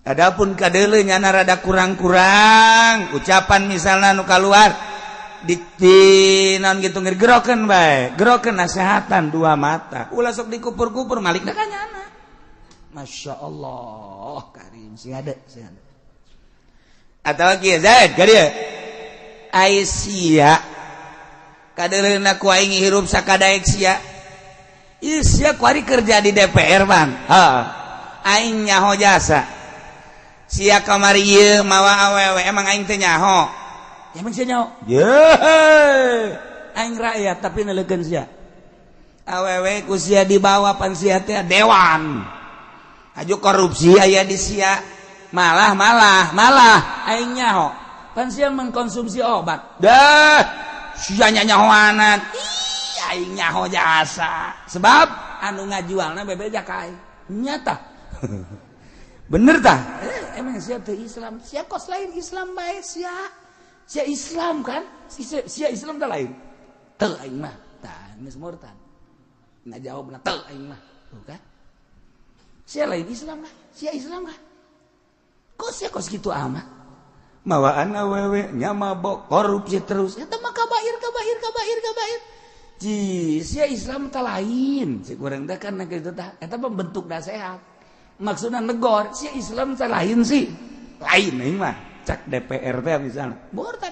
Adapun kadeuleu nyana rada kurang-kurang ucapan misalna nu kaluar di naon kitu gerokeun bae, gerokeun nasehatan 2 mata. Ulah sok dikupur-kupur malik da kanyana. Masyaallah karim sing ada. Atawa kieu Zaid ka dieu. Aisyah kadeuleuna ku aing hirup sakadaek sia. Ieu sia ku ari kerja di DPR Bang. Heeh. Aing nyaho jasa. Sia kamari ieu mawa awewe emang aing teu nyaho. Emang sia nyaho? Ye. Aing rakyat tapi nelegeun sia. Awewe ku sia dibawa pan sia teh dewan. Aju korupsi aya di sia. Malah aing nyaho. Pan sia mengkonsumsi obat. Dah, sia nyahoanan. Ih, aing nyaho jasa. Sebab anu ngajualna bebeja ka aing. Nyata. Bener tah? Emang sia teu Islam. Sia kos lain Islam bae sia. Sia Islam kan? Sia Islam teh lain. Teu aing mah. Tah, geus murtad. Ngajawabna teu aing mah. Tuh kan? Sia lain Islam lah. Sia Islam lah. Kok sia kos kitu amat? Mawaan awewe nya mabok korupsi terus. Eta mah kabair. Ji, sia Islam teh lain. Si kurang teh kan kitu tah. Eta bentuk nasehat. Maksudna negor, sia Islam teh lain sih. Lain aing mah. Cak DPR teh misalna. Murtad